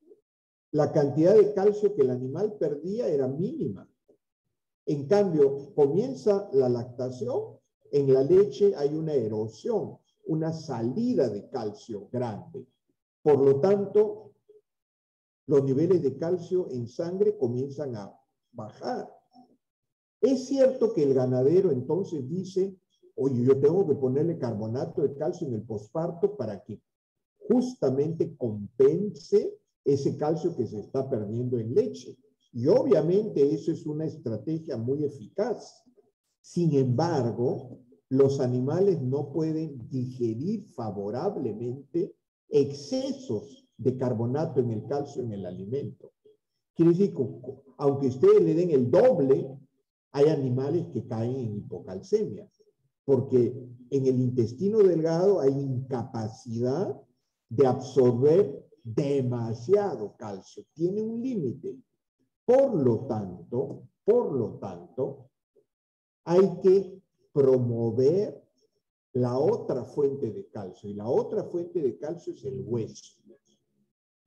la cantidad de calcio que el animal perdía era mínima. En cambio, comienza la lactación, en la leche hay una erosión, una salida de calcio grande. Por lo tanto, los niveles de calcio en sangre comienzan a bajar. Es cierto que el ganadero entonces dice, oye, yo tengo que ponerle carbonato de calcio en el posparto para que justamente compense ese calcio que se está perdiendo en leche. Y obviamente eso es una estrategia muy eficaz. Sin embargo, los animales no pueden digerir favorablemente excesos de carbonato en el calcio en el alimento. Quiere decir que aunque ustedes le den el doble, hay animales que caen en hipocalcemia, porque en el intestino delgado hay incapacidad de absorber demasiado calcio, tiene un límite. Por lo tanto, hay que promover la otra fuente de calcio, y la otra fuente de calcio es el hueso.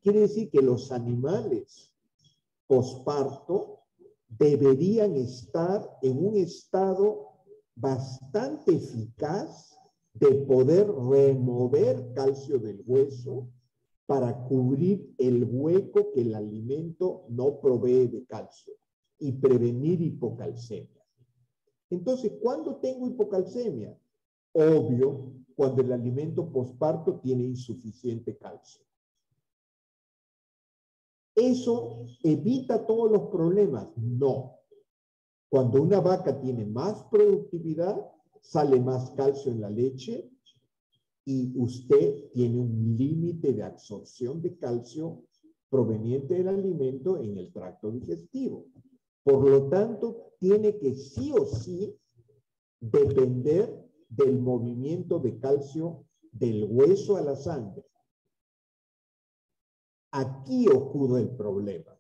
Quiere decir que los animales posparto deberían estar en un estado bastante eficaz de poder remover calcio del hueso para cubrir el hueco que el alimento no provee de calcio y prevenir hipocalcemia. Entonces, ¿cuándo tengo hipocalcemia? Obvio, cuando el alimento posparto tiene insuficiente calcio. ¿Eso evita todos los problemas? No. Cuando una vaca tiene más productividad, sale más calcio en la leche y usted tiene un límite de absorción de calcio proveniente del alimento en el tracto digestivo. Por lo tanto, tiene que sí o sí depender del movimiento de calcio del hueso a la sangre. Aquí ocurre el problema.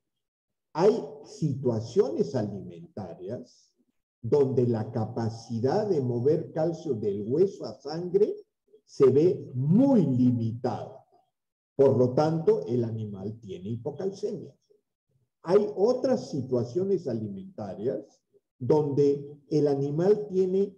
Hay situaciones alimentarias donde la capacidad de mover calcio del hueso a sangre se ve muy limitada. Por lo tanto, el animal tiene hipocalcemia. Hay otras situaciones alimentarias donde el animal tiene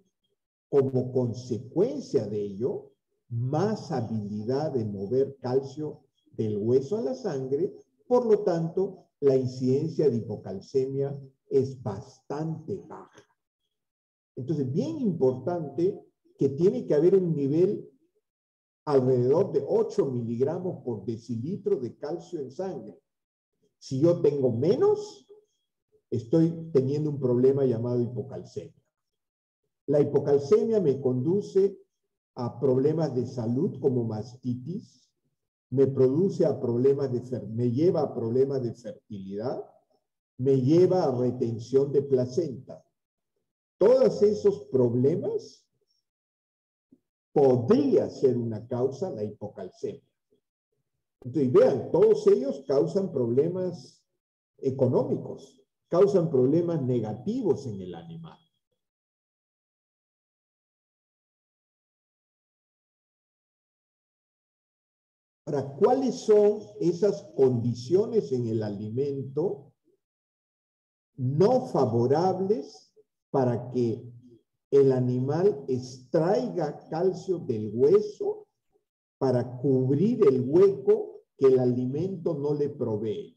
como consecuencia de ello más habilidad de mover calcio del hueso a la sangre, por lo tanto, la incidencia de hipocalcemia es bastante baja. Entonces, bien importante que tiene que haber un nivel alrededor de 8 miligramos por decilitro de calcio en sangre. Si yo tengo menos, estoy teniendo un problema llamado hipocalcemia. La hipocalcemia me conduce a problemas de salud como mastitis, me lleva a problemas de fertilidad, me lleva a retención de placenta. Todos esos problemas podría ser una causa la hipocalcemia. Entonces, vean, todos ellos causan problemas económicos, causan problemas negativos en el animal. Ahora, ¿cuáles son esas condiciones en el alimento no favorables para que el animal extraiga calcio del hueso para cubrir el hueco que el alimento no le provee?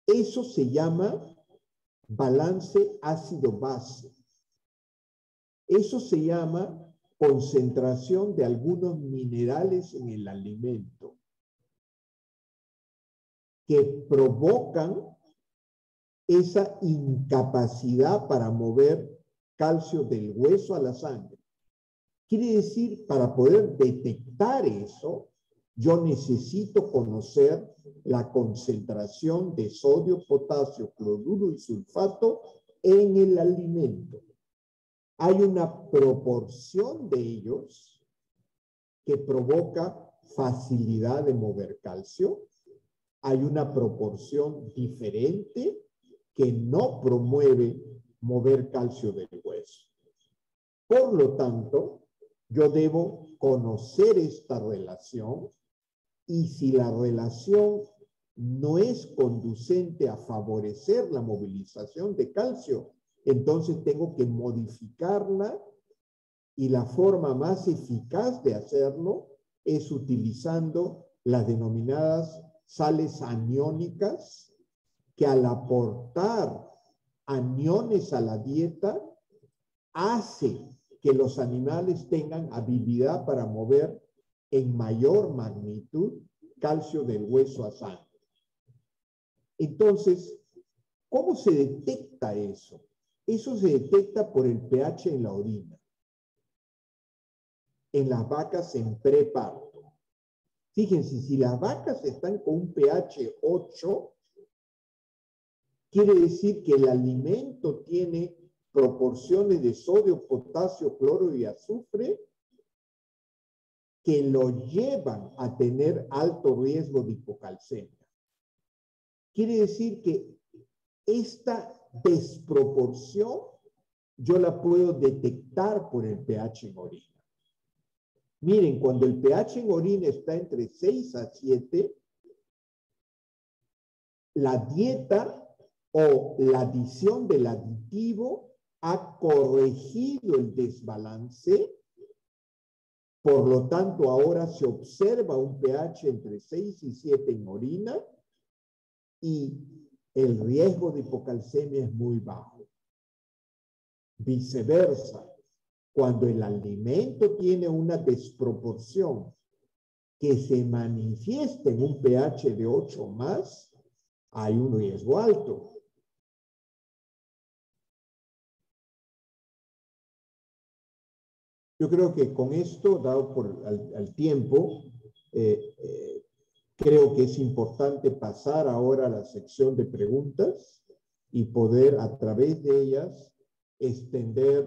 Eso se llama balance ácido-base. Eso se llama concentración de algunos minerales en el alimento que provocan esa incapacidad para mover calcio del hueso a la sangre. Quiere decir, para poder detectar eso, yo necesito conocer la concentración de sodio, potasio, cloruro y sulfato en el alimento. Hay una proporción de ellos que provoca facilidad de mover calcio. Hay una proporción diferente que no promueve mover calcio del hueso. Por lo tanto, yo debo conocer esta relación, y si la relación no es conducente a favorecer la movilización de calcio, entonces tengo que modificarla, y la forma más eficaz de hacerlo es utilizando las denominadas sales aniónicas, que al aportar aniones a la dieta hace que los animales tengan habilidad para mover en mayor magnitud calcio del hueso a sangre. Entonces, ¿cómo se detecta eso? Eso se detecta por el pH en la orina, en las vacas en preparto. Fíjense, si las vacas están con un pH 8, quiere decir que el alimento tiene proporciones de sodio, potasio, cloro y azufre que lo llevan a tener alto riesgo de hipocalcemia. Quiere decir que esta desproporción yo la puedo detectar por el pH en orina. Miren, cuando el pH en orina está entre 6 a 7, la dieta o la adición del aditivo ha corregido el desbalance. Por lo tanto, ahora se observa un pH entre 6 y 7 en orina y el riesgo de hipocalcemia es muy bajo. Viceversa, cuando el alimento tiene una desproporción que se manifiesta en un pH de 8 o más, hay un riesgo alto. Yo creo que con esto, dado por al tiempo, creo que es importante pasar ahora a la sección de preguntas y poder a través de ellas extender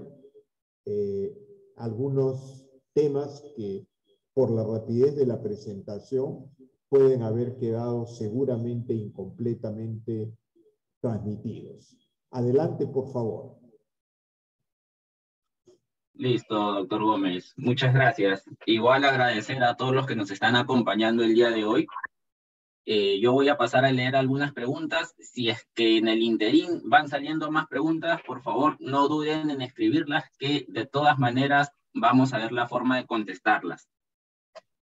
algunos temas que por la rapidez de la presentación pueden haber quedado seguramente incompletamente transmitidos. Adelante, por favor.
Listo, doctor Gómez. Muchas gracias. Igual agradecer a todos los que nos están acompañando el día de hoy. Yo voy a pasar a leer algunas preguntas. Si es que en el interín van saliendo más preguntas, por favor, no duden en escribirlas, que de todas maneras vamos a ver la forma de contestarlas.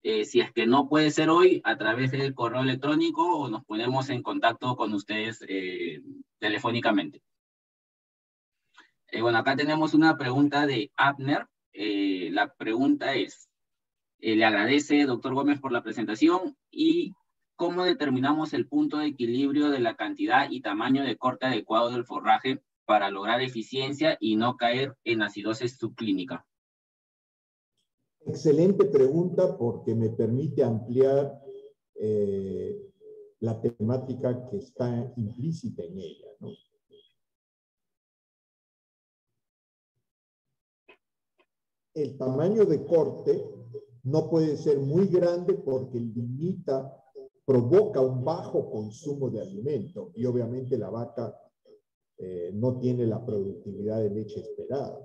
Si es que no puede ser hoy, a través del correo electrónico o nos ponemos en contacto con ustedes telefónicamente. Bueno, acá tenemos una pregunta de Abner. La pregunta es, le agradece, doctor Gómez, por la presentación y ¿cómo determinamos el punto de equilibrio de la cantidad y tamaño de corte adecuado del forraje para lograr eficiencia y no caer en acidosis subclínica?
Excelente pregunta porque me permite ampliar la temática que está implícita en ella, ¿no? El tamaño de corte no puede ser muy grande porque provoca un bajo consumo de alimento y obviamente la vaca no tiene la productividad de leche esperada.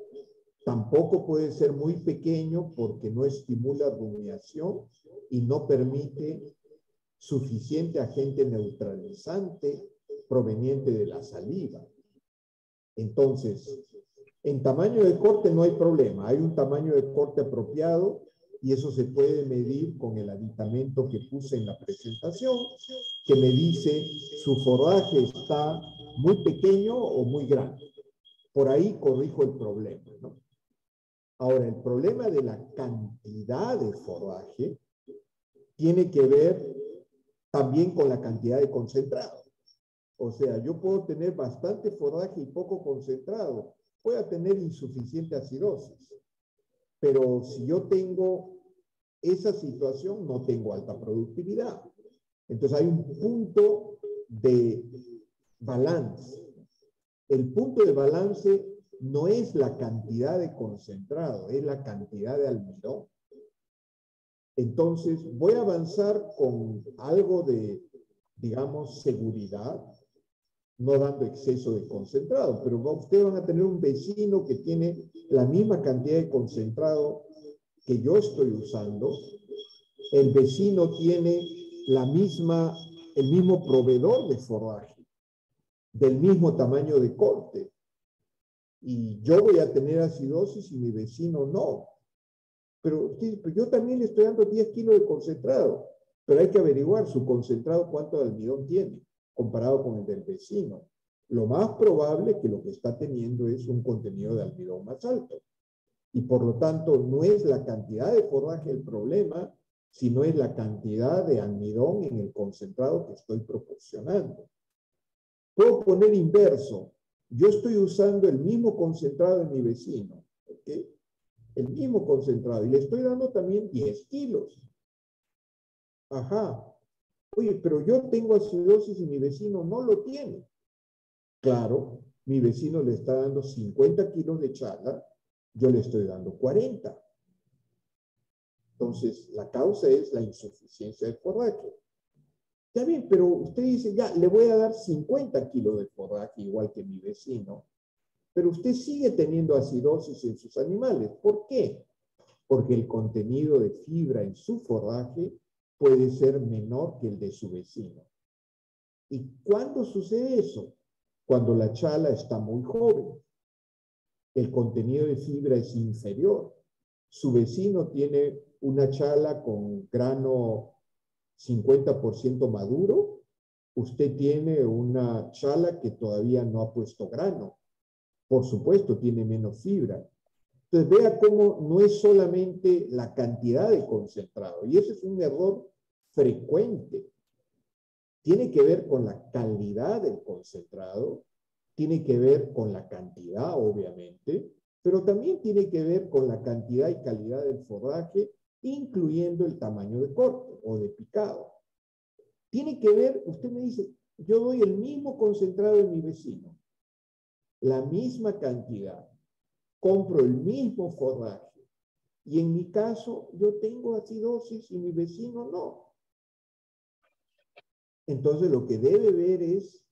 Tampoco puede ser muy pequeño porque no estimula rumiación y no permite suficiente agente neutralizante proveniente de la saliva. Entonces, en tamaño de corte no hay problema. Hay un tamaño de corte apropiado y eso se puede medir con el aditamento que puse en la presentación, que me dice su forraje está muy pequeño o muy grande. Por ahí corrijo el problema, ¿no? Ahora, el problema de la cantidad de forraje tiene que ver también con la cantidad de concentrado. O sea, yo puedo tener bastante forraje y poco concentrado. Pueda tener insuficiente acidosis. Pero si yo tengo esa situación, no tengo alta productividad. Entonces hay un punto de balance. El punto de balance no es la cantidad de concentrado, es la cantidad de almidón. Entonces voy a avanzar con algo de, digamos, seguridad, no dando exceso de concentrado, pero ustedes van a tener un vecino que tiene la misma cantidad de concentrado que yo estoy usando. El vecino tiene la misma el mismo proveedor de forraje, del mismo tamaño de corte. Y yo voy a tener acidosis y mi vecino no. Pero yo también le estoy dando 10 kilos de concentrado, pero hay que averiguar su concentrado cuánto de almidón tiene, comparado con el del vecino. Lo más probable es que lo que está teniendo es un contenido de almidón más alto. Y por lo tanto, no es la cantidad de forraje el problema, sino es la cantidad de almidón en el concentrado que estoy proporcionando. Puedo poner inverso. Yo estoy usando el mismo concentrado de mi vecino, ¿ok? El mismo concentrado, y le estoy dando también 10 kilos. Ajá. Oye, pero yo tengo acidosis y mi vecino no lo tiene. Claro, mi vecino le está dando 50 kilos de chala, yo le estoy dando 40. Entonces, la causa es la insuficiencia de forraje. Ya bien, pero usted dice, ya, le voy a dar 50 kilos de forraje, igual que mi vecino, pero usted sigue teniendo acidosis en sus animales. ¿Por qué? Porque el contenido de fibra en su forraje puede ser menor que el de su vecino. ¿Y cuándo sucede eso? Cuando la chala está muy joven. El contenido de fibra es inferior. Su vecino tiene una chala con grano 50% maduro. Usted tiene una chala que todavía no ha puesto grano. Por supuesto, tiene menos fibra. Entonces, vea cómo no es solamente la cantidad de concentrado, y ese es un error frecuente. Tiene que ver con la calidad del concentrado, tiene que ver con la cantidad, obviamente, pero también tiene que ver con la cantidad y calidad del forraje, incluyendo el tamaño de corte o de picado. Tiene que ver, usted me dice, yo doy el mismo concentrado de mi vecino, la misma cantidad, compro el mismo forraje, y en mi caso yo tengo acidosis y mi vecino no. Entonces lo que debe ver es,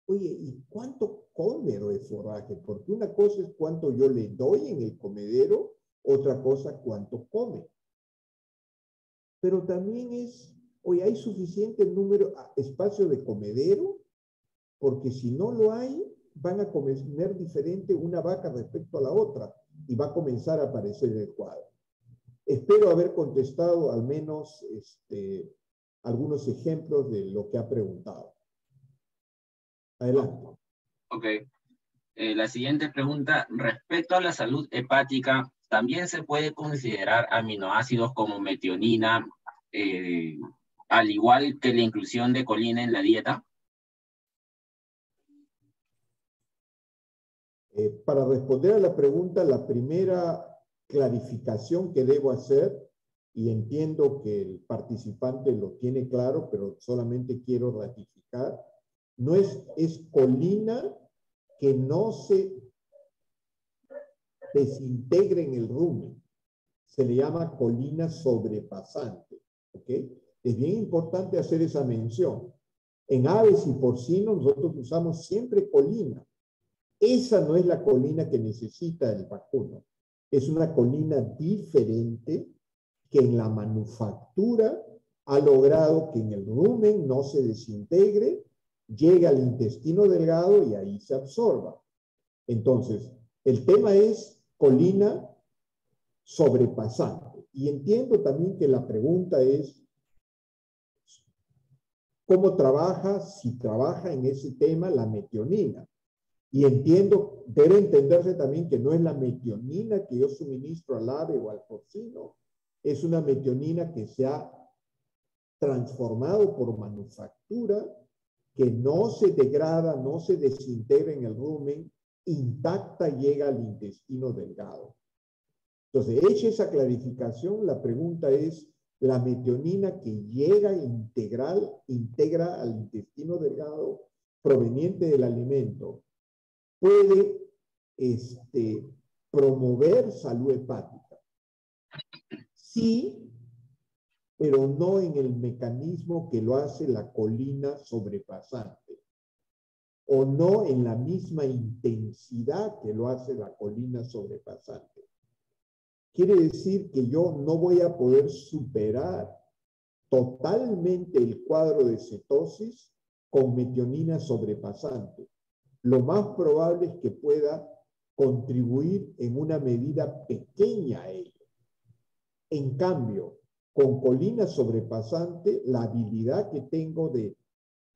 oye, ¿y cuánto come de forraje? Porque una cosa es cuánto yo le doy en el comedero, otra cosa cuánto come. Pero también es, oye, ¿hay suficiente número, espacio de comedero? Porque si no lo hay, van a comer diferente una vaca respecto a la otra y va a comenzar a aparecer el cuadro. Espero haber contestado al menos algunos ejemplos de lo que ha preguntado. Adelante.
Ok. La siguiente pregunta, respecto a la salud hepática, ¿también se puede considerar aminoácidos como metionina, al igual que la inclusión de colina en la dieta?
Para responder a la pregunta, la primera clarificación que debo hacer, y entiendo que el participante lo tiene claro, pero solamente quiero ratificar, no es colina que no se desintegre en el rumen. Se le llama colina sobrepasante. ¿Ok? Es bien importante hacer esa mención. En aves y porcinos nosotros usamos siempre colina. Esa no es la colina que necesita el vacuno. Es una colina diferente que en la manufactura ha logrado que en el rumen no se desintegre, llega al intestino delgado y ahí se absorba. Entonces, el tema es colina sobrepasante. Y entiendo también que la pregunta es, ¿cómo trabaja? Si trabaja en ese tema la metionina. Y entiendo, debe entenderse también que no es la metionina que yo suministro al ave o al porcino, es una metionina que se ha transformado por manufactura, que no se degrada, no se desintegra en el rumen, intacta llega al intestino delgado. Entonces, hecha esa clarificación, la pregunta es, la metionina que llega integra al intestino delgado proveniente del alimento, puede promover salud hepática. Sí, pero no en el mecanismo que lo hace la colina sobrepasante, o no en la misma intensidad que lo hace la colina sobrepasante. Quiere decir que yo no voy a poder superar totalmente el cuadro de cetosis con metionina sobrepasante. Lo más probable es que pueda contribuir en una medida pequeña a ello. En cambio, con colina sobrepasante, la habilidad que tengo de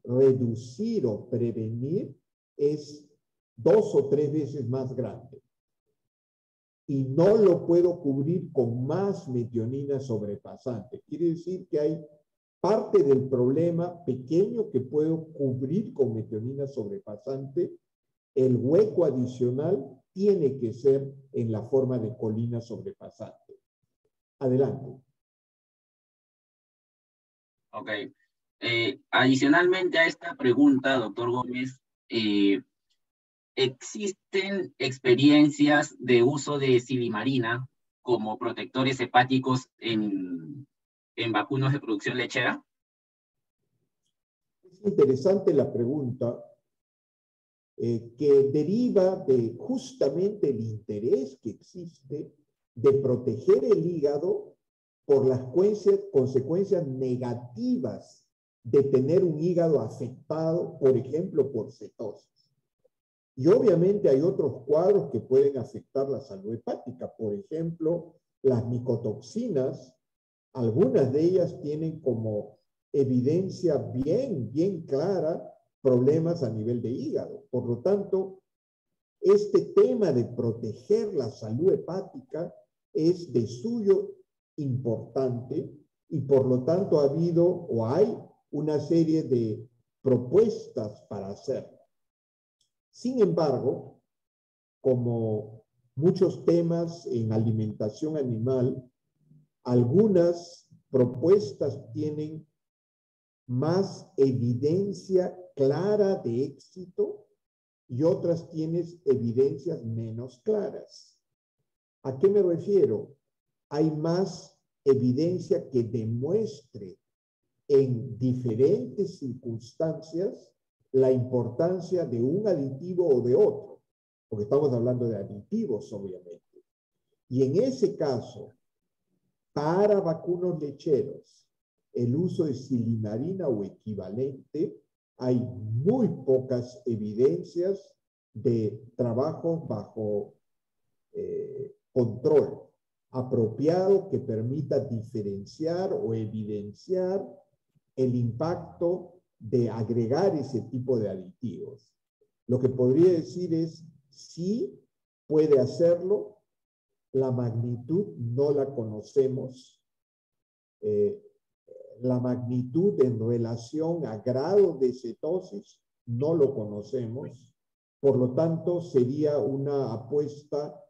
reducir o prevenir es 2 o 3 veces más grande. Y no lo puedo cubrir con más metionina sobrepasante. Quiere decir que hay parte del problema pequeño que puedo cubrir con metionina sobrepasante. El hueco adicional tiene que ser en la forma de colina sobrepasante. Adelante.
Ok. Adicionalmente a esta pregunta, doctor Gómez, ¿existen experiencias de uso de silimarina como protectores hepáticos en vacunos de producción lechera?
Es interesante la pregunta que deriva de justamente el interés que existe de proteger el hígado por las consecuencias negativas de tener un hígado afectado, por ejemplo, por cetosis. Y obviamente hay otros cuadros que pueden afectar la salud hepática. Por ejemplo, las micotoxinas, algunas de ellas tienen como evidencia bien clara problemas a nivel de hígado. Por lo tanto, este tema de proteger la salud hepática es de suyo importante y por lo tanto ha habido o hay una serie de propuestas para hacerlo. Sin embargo, como muchos temas en alimentación animal, algunas propuestas tienen más evidencia clara de éxito y otras tienen evidencias menos claras. ¿A qué me refiero? Hay más evidencia que demuestre en diferentes circunstancias la importancia de un aditivo o de otro, porque estamos hablando de aditivos, obviamente. Y en ese caso, para vacunos lecheros, el uso de silimarina o equivalente, hay muy pocas evidencias de trabajos bajo control apropiado que permita diferenciar o evidenciar el impacto de agregar ese tipo de aditivos. Lo que podría decir es, sí puede hacerlo, la magnitud no la conocemos, la magnitud en relación a grado de cetosis no lo conocemos, por lo tanto sería una apuesta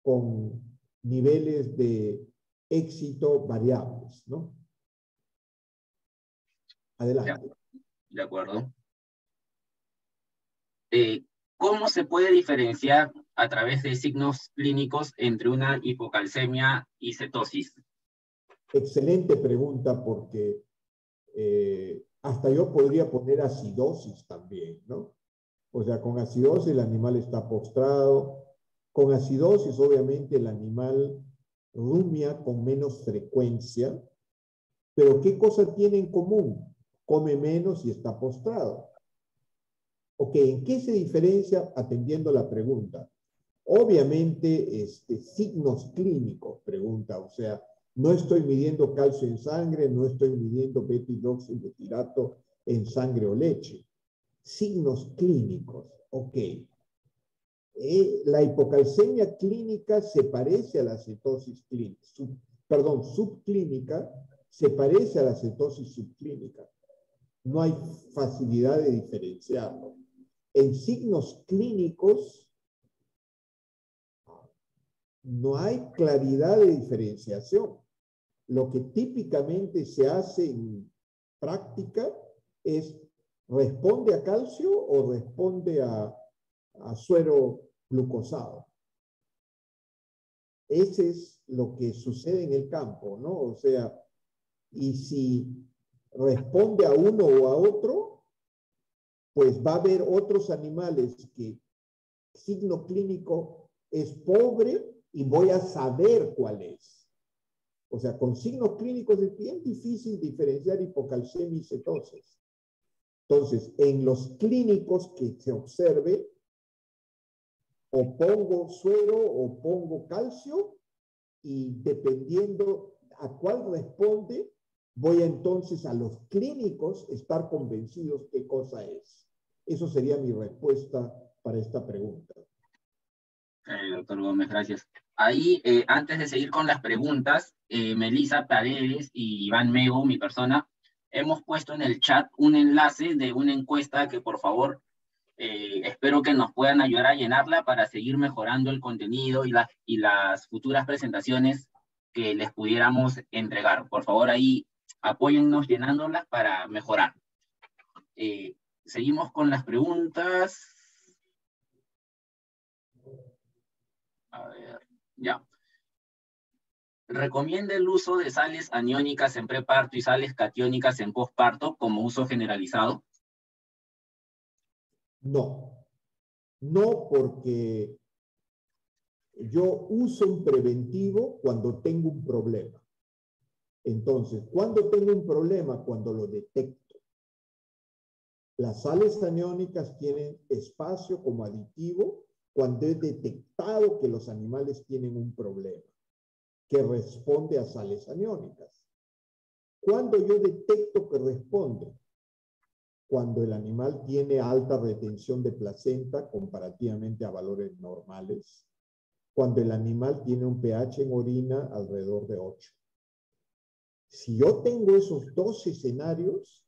con niveles de éxito variables, ¿no? Adelante.
De acuerdo. ¿Cómo se puede diferenciar a través de signos clínicos entre una hipocalcemia y cetosis?
Excelente pregunta porque hasta yo podría poner acidosis también, ¿no? O sea, con acidosis el animal está postrado. Con acidosis, obviamente, el animal rumia con menos frecuencia. Pero ¿qué cosa tiene en común? Come menos y está postrado. Ok, ¿en qué se diferencia atendiendo la pregunta? Obviamente, signos clínicos, pregunta, o sea, no estoy midiendo calcio en sangre, no estoy midiendo beta-hidroxibutirato en sangre o leche. Signos clínicos, ok. La hipocalcemia clínica se parece a la cetosis clínica, subclínica, se parece a la cetosis subclínica. No hay facilidad de diferenciarlo. En signos clínicos no hay claridad de diferenciación. Lo que típicamente se hace en práctica es responde a calcio o responde a suero glucosado. Ese es lo que sucede en el campo, ¿no? O sea, y si responde a uno o a otro, pues va a haber otros animales que signo clínico es pobre y voy a saber cuál es. O sea, con signos clínicos es bien difícil diferenciar hipocalcemia y cetosis. Entonces, en los clínicos que se observe, o pongo suero o pongo calcio, y dependiendo a cuál responde, voy entonces a los clínicos estar convencidos qué cosa es. Eso sería mi respuesta para esta pregunta.
Doctor Gómez, gracias. Ahí, antes de seguir con las preguntas, Melissa Paredes y Iván Mego, mi persona, hemos puesto en el chat un enlace de una encuesta que, por favor, espero que nos puedan ayudar a llenarla para seguir mejorando el contenido y las futuras presentaciones que les pudiéramos entregar. Por favor, ahí apóyennos llenándolas para mejorar. Seguimos con las preguntas. A ver, ya. ¿Recomienda el uso de sales aniónicas en preparto y sales catiónicas en posparto como uso generalizado?
No, no, porque yo uso un preventivo cuando tengo un problema. Entonces, ¿cuándo tengo un problema? Cuando lo detecto. Las sales aniónicas tienen espacio como aditivo cuando he detectado que los animales tienen un problema que responde a sales aniónicas. ¿Cuándo yo detecto que responde? Cuando el animal tiene alta retención de placenta comparativamente a valores normales, cuando el animal tiene un pH en orina alrededor de 8. Si yo tengo esos dos escenarios,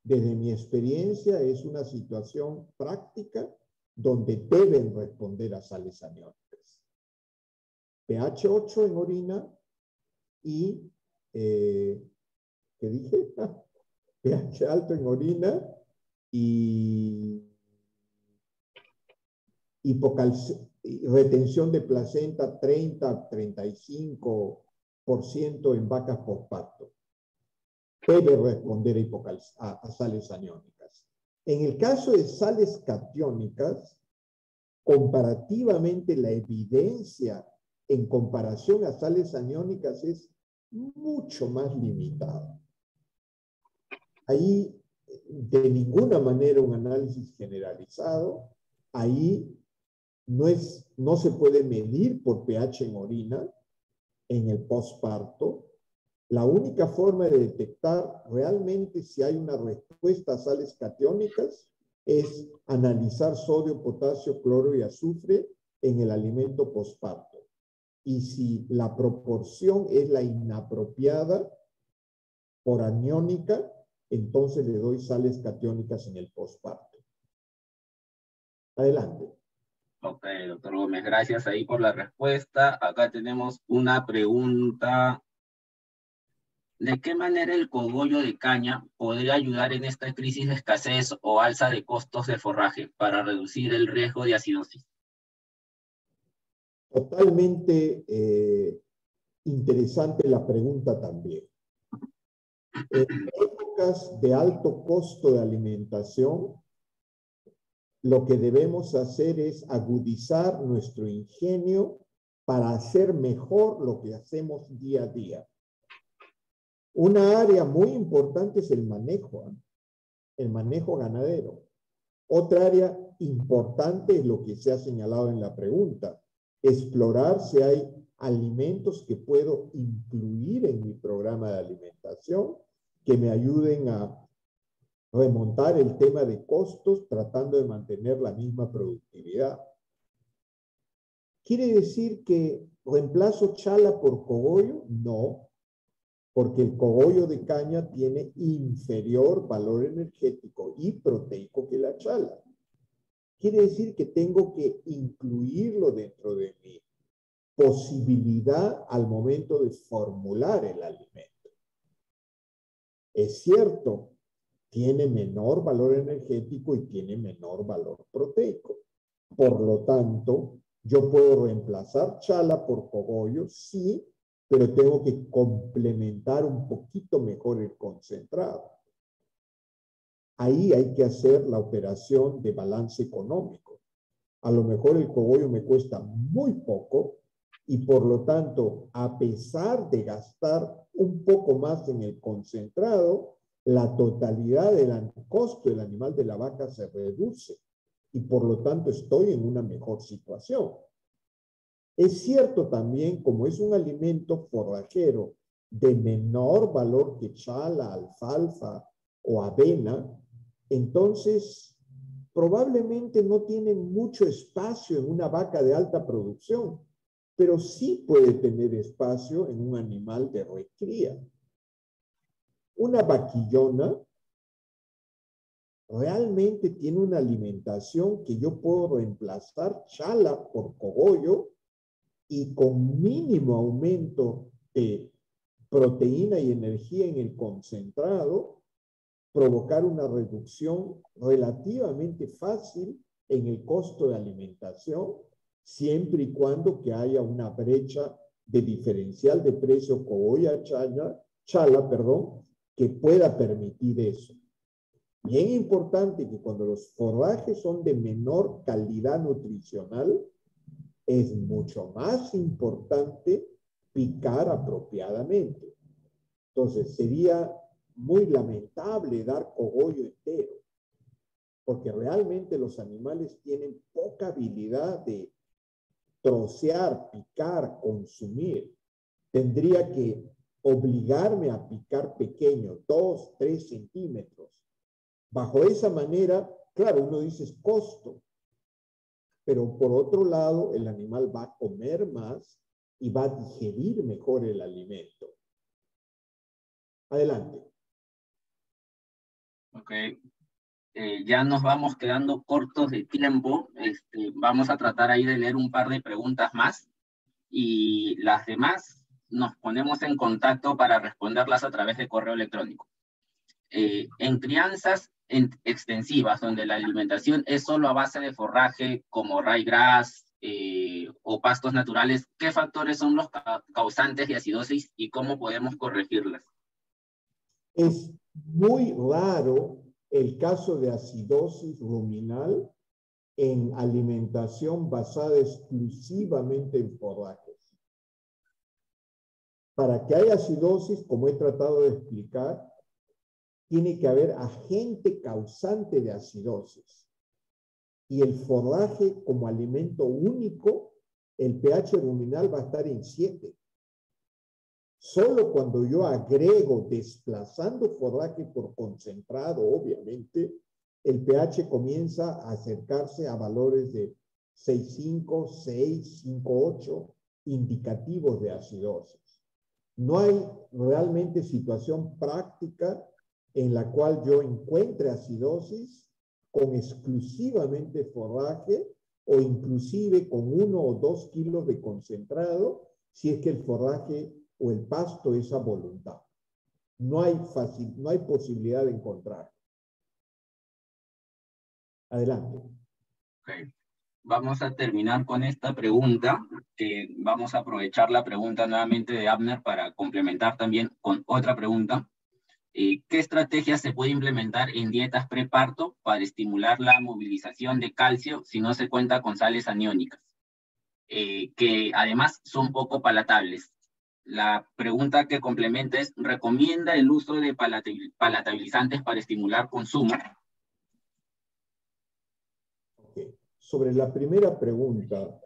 desde mi experiencia es una situación práctica donde deben responder a sales aniónicas. pH 8 en orina y, ¿qué dije? pH alto en orina y retención de placenta 30-35% en vacas posparto. Debe responder a sales aniónicas. En el caso de sales catiónicas, comparativamente la evidencia en comparación a sales aniónicas es mucho más limitada. Ahí, de ninguna manera un análisis generalizado, ahí no se puede medir por pH en orina en el posparto. La única forma de detectar realmente si hay una respuesta a sales catiónicas es analizar sodio, potasio, cloro y azufre en el alimento posparto. Y si la proporción es la inapropiada por aniónica, entonces le doy sales catiónicas en el posparto. Adelante.
Ok, doctor Gómez, gracias ahí por la respuesta. Acá tenemos una pregunta. ¿De qué manera el cogollo de caña podría ayudar en esta crisis de escasez o alza de costos de forraje para reducir el riesgo de acidosis?
Totalmente interesante la pregunta también. En épocas de alto costo de alimentación, lo que debemos hacer es agudizar nuestro ingenio para hacer mejor lo que hacemos día a día. Una área muy importante es el manejo ganadero. Otra área importante es lo que se ha señalado en la pregunta, explorar si hay alimentos que puedo incluir en mi programa de alimentación que me ayuden a remontar el tema de costos tratando de mantener la misma productividad. ¿Quiere decir que reemplazo chala por cogollo? No, porque el cogollo de caña tiene inferior valor energético y proteico que la chala. Quiere decir que tengo que incluirlo dentro de mi posibilidad al momento de formular el alimento. Es cierto, tiene menor valor energético y tiene menor valor proteico. Por lo tanto, yo puedo reemplazar chala por cogollo, sí, pero tengo que complementar un poquito mejor el concentrado. Ahí hay que hacer la operación de balance económico. A lo mejor el cogollo me cuesta muy poco, y por lo tanto, a pesar de gastar un poco más en el concentrado, la totalidad del costo del animal de la vaca se reduce y por lo tanto estoy en una mejor situación. Es cierto también, como es un alimento forrajero de menor valor que chala, alfalfa o avena, entonces probablemente no tiene mucho espacio en una vaca de alta producción, pero sí puede tener espacio en un animal de recría. Una vaquillona realmente tiene una alimentación que yo puedo reemplazar chala por cogollo y con mínimo aumento de proteína y energía en el concentrado, provocar una reducción relativamente fácil en el costo de alimentación, siempre y cuando que haya una brecha de diferencial de precio chala, que pueda permitir eso. Bien importante que cuando los forrajes son de menor calidad nutricional, es mucho más importante picar apropiadamente. Entonces, sería muy lamentable dar cogollo entero, porque realmente los animales tienen poca habilidad de trocear, picar, consumir. Tendría que obligarme a picar pequeño, 2, 3 centímetros. Bajo esa manera, claro, uno dice es costo, pero por otro lado, el animal va a comer más y va a digerir mejor el alimento. Adelante.
Ok. Ya nos vamos quedando cortos de tiempo. Vamos a tratar ahí de leer un par de preguntas más y las demás nos ponemos en contacto para responderlas a través de correo electrónico. En crianzas extensivas, donde la alimentación es solo a base de forraje como ryegrass o pastos naturales, ¿qué factores son los causantes de acidosis y cómo podemos corregirlas?
Es muy raro el caso de acidosis ruminal en alimentación basada exclusivamente en forrajes. Para que haya acidosis, como he tratado de explicar, tiene que haber agente causante de acidosis. Y el forraje como alimento único, el pH ruminal va a estar en 7. Solo cuando yo agrego, desplazando forraje por concentrado, obviamente, el pH comienza a acercarse a valores de 6,5, 6, 5,8, indicativos de acidosis. No hay realmente situación práctica en la cual yo encuentre acidosis con exclusivamente forraje o inclusive con 1 o 2 kilos de concentrado, si es que el forraje o el pasto es a voluntad. No hay posibilidad de encontrar. Adelante.
Okay. Vamos a terminar con esta pregunta, que vamos a aprovechar la pregunta nuevamente de Abner para complementar también con otra pregunta. ¿Qué estrategias se puede implementar en dietas preparto para estimular la movilización de calcio si no se cuenta con sales aniónicas? Que además son poco palatables. La pregunta que complementa es, ¿recomienda el uso de palatabilizantes para estimular consumo?
Okay. Sobre la primera pregunta,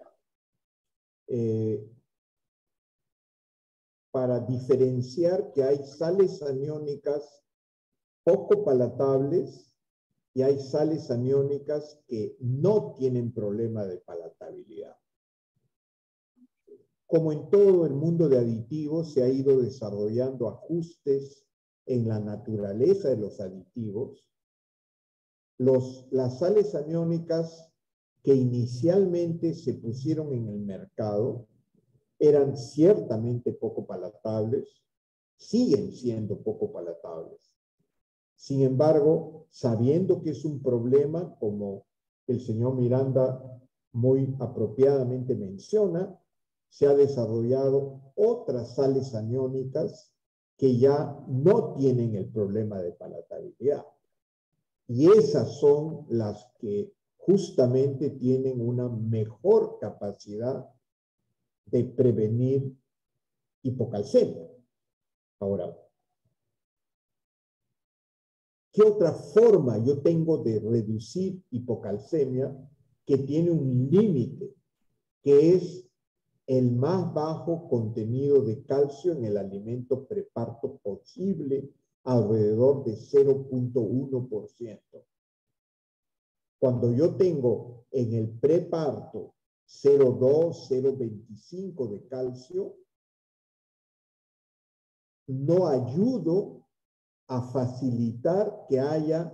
para diferenciar que hay sales aniónicas poco palatables y hay sales aniónicas que no tienen problema de palatabilidad. Como en todo el mundo de aditivos, se ha ido desarrollando ajustes en la naturaleza de los aditivos. Las sales aniónicas que inicialmente se pusieron en el mercado eran ciertamente poco palatables, siguen siendo poco palatables. Sin embargo, sabiendo que es un problema, como el señor Miranda muy apropiadamente menciona, se ha desarrollado otras sales aniónicas que ya no tienen el problema de palatabilidad. Y esas son las que justamente tienen una mejor capacidad de prevenir hipocalcemia. Ahora, ¿qué otra forma yo tengo de reducir hipocalcemia que tiene un límite, que es el más bajo contenido de calcio en el alimento preparto posible, alrededor de 0.1%? Cuando yo tengo en el preparto 0.2, 0.25 de calcio, no ayudo a facilitar que haya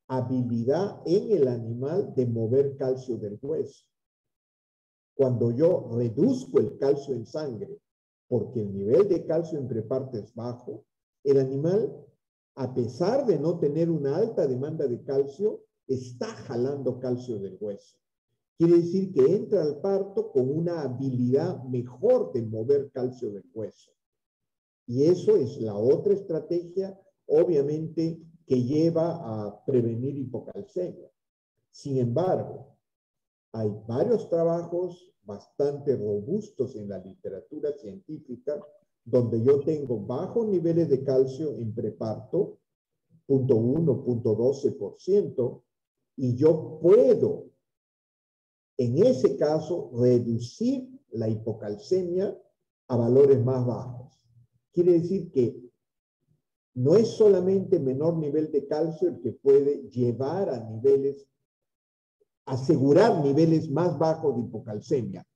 habilidad en el animal de mover calcio del hueso. Cuando yo reduzco el calcio en sangre, porque el nivel de calcio en preparto es bajo, el animal, a pesar de no tener una alta demanda de calcio, está jalando calcio del hueso. Quiere decir que entra al parto con una habilidad mejor de mover calcio del hueso. Y eso es la otra estrategia, obviamente, que lleva a prevenir hipocalcemia. Sin embargo, hay varios trabajos bastante robustos en la literatura científica donde yo tengo bajos niveles de calcio en preparto, 0.1, 0.12%, y yo puedo, en ese caso, reducir la hipocalcemia a valores más bajos. Quiere decir que no es solamente menor nivel de calcio el que puede llevar a niveles, asegurar niveles más bajos de hipocalcemia.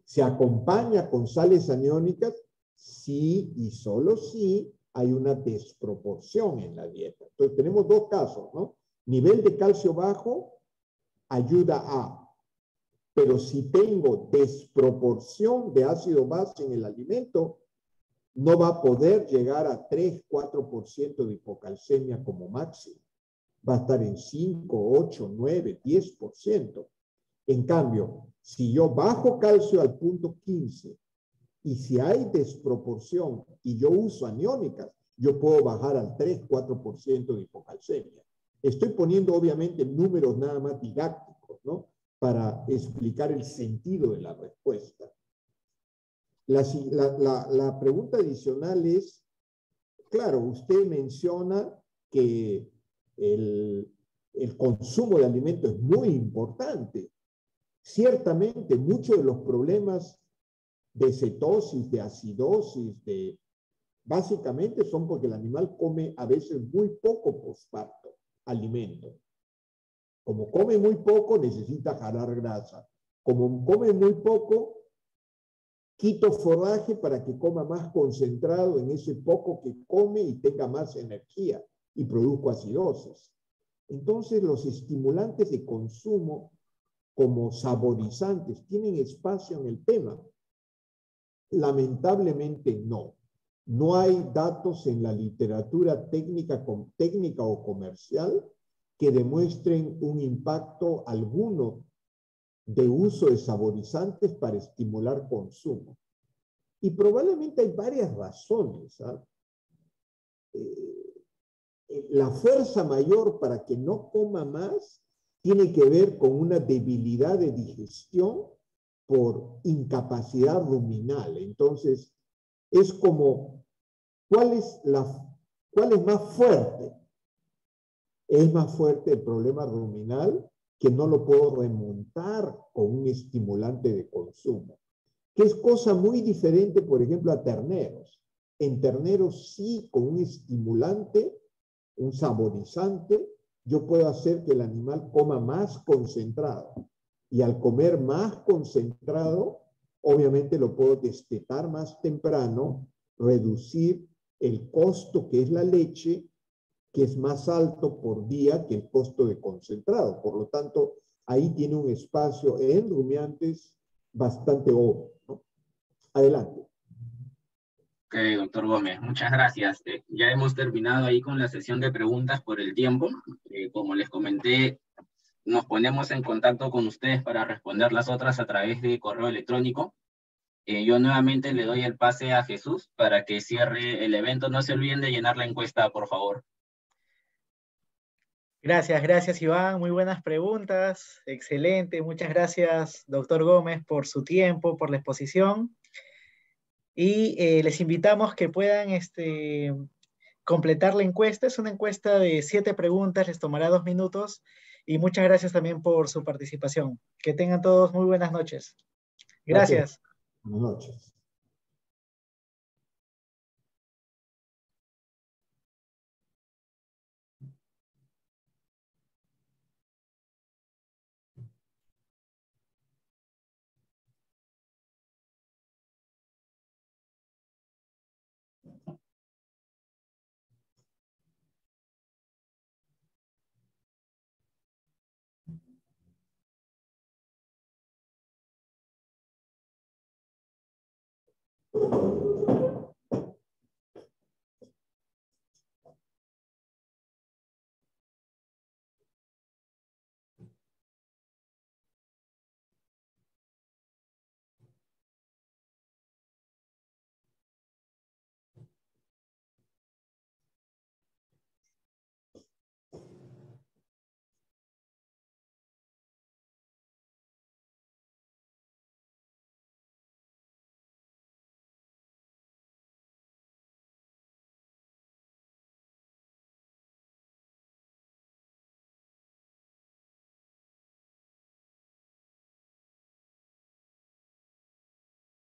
Se acompaña con sales aniónicas si y solo si hay una desproporción en la dieta. Entonces tenemos dos casos, ¿no? Nivel de calcio bajo ayuda a, pero si tengo desproporción de ácido base en el alimento, no va a poder llegar a 3, 4% de hipocalcemia como máximo. Va a estar en 5, 8, 9, 10%. En cambio, si yo bajo calcio al 0.15 y si hay desproporción y yo uso aniónicas, yo puedo bajar al 3, 4% de hipocalcemia. Estoy poniendo obviamente números nada más didácticos, ¿no? Para explicar el sentido de la respuesta. La pregunta adicional es, claro, usted menciona que el consumo de alimentos es muy importante. Ciertamente, muchos de los problemas de cetosis, de acidosis, básicamente son porque el animal come a veces muy poco posparto alimento. Como come muy poco, necesita jalar grasa. Como come muy poco, quito forraje para que coma más concentrado en ese poco que come y tenga más energía y produzco acidosis. Entonces, los estimulantes de consumo como saborizantes tienen espacio en el tema. Lamentablemente no. No hay datos en la literatura técnica o comercial que demuestren un impacto alguno de uso de saborizantes para estimular consumo. Y probablemente hay varias razones. La fuerza mayor para que no coma más tiene que ver con una debilidad de digestión por incapacidad ruminal. Entonces, es como, ¿cuál es más fuerte? Es más fuerte el problema ruminal, que no lo puedo remontar con un estimulante de consumo, que es cosa muy diferente, por ejemplo, a terneros. En terneros sí, con un estimulante, un saborizante, yo puedo hacer que el animal coma más concentrado. Y al comer más concentrado, obviamente lo puedo destetar más temprano, reducir el costo que es la leche, que es más alto por día que el costo de concentrado. Por lo tanto, ahí tiene un espacio en rumiantes bastante obvio, ¿no? Adelante.
Ok, doctor Gómez, muchas gracias. Ya hemos terminado ahí con la sesión de preguntas por el tiempo. Como les comenté, nos ponemos en contacto con ustedes para responder las otras a través de correo electrónico. Yo nuevamente le doy el pase a Jesús para que cierre el evento. No se olviden de llenar la encuesta, por favor.
Gracias, gracias Iván, muy buenas preguntas, excelente, muchas gracias doctor Gómez por su tiempo, por la exposición y les invitamos que puedan completar la encuesta, es una encuesta de 7 preguntas, les tomará 2 minutos y muchas gracias también por su participación. Que tengan todos muy buenas noches.
Gracias.
Gracias.
Buenas noches.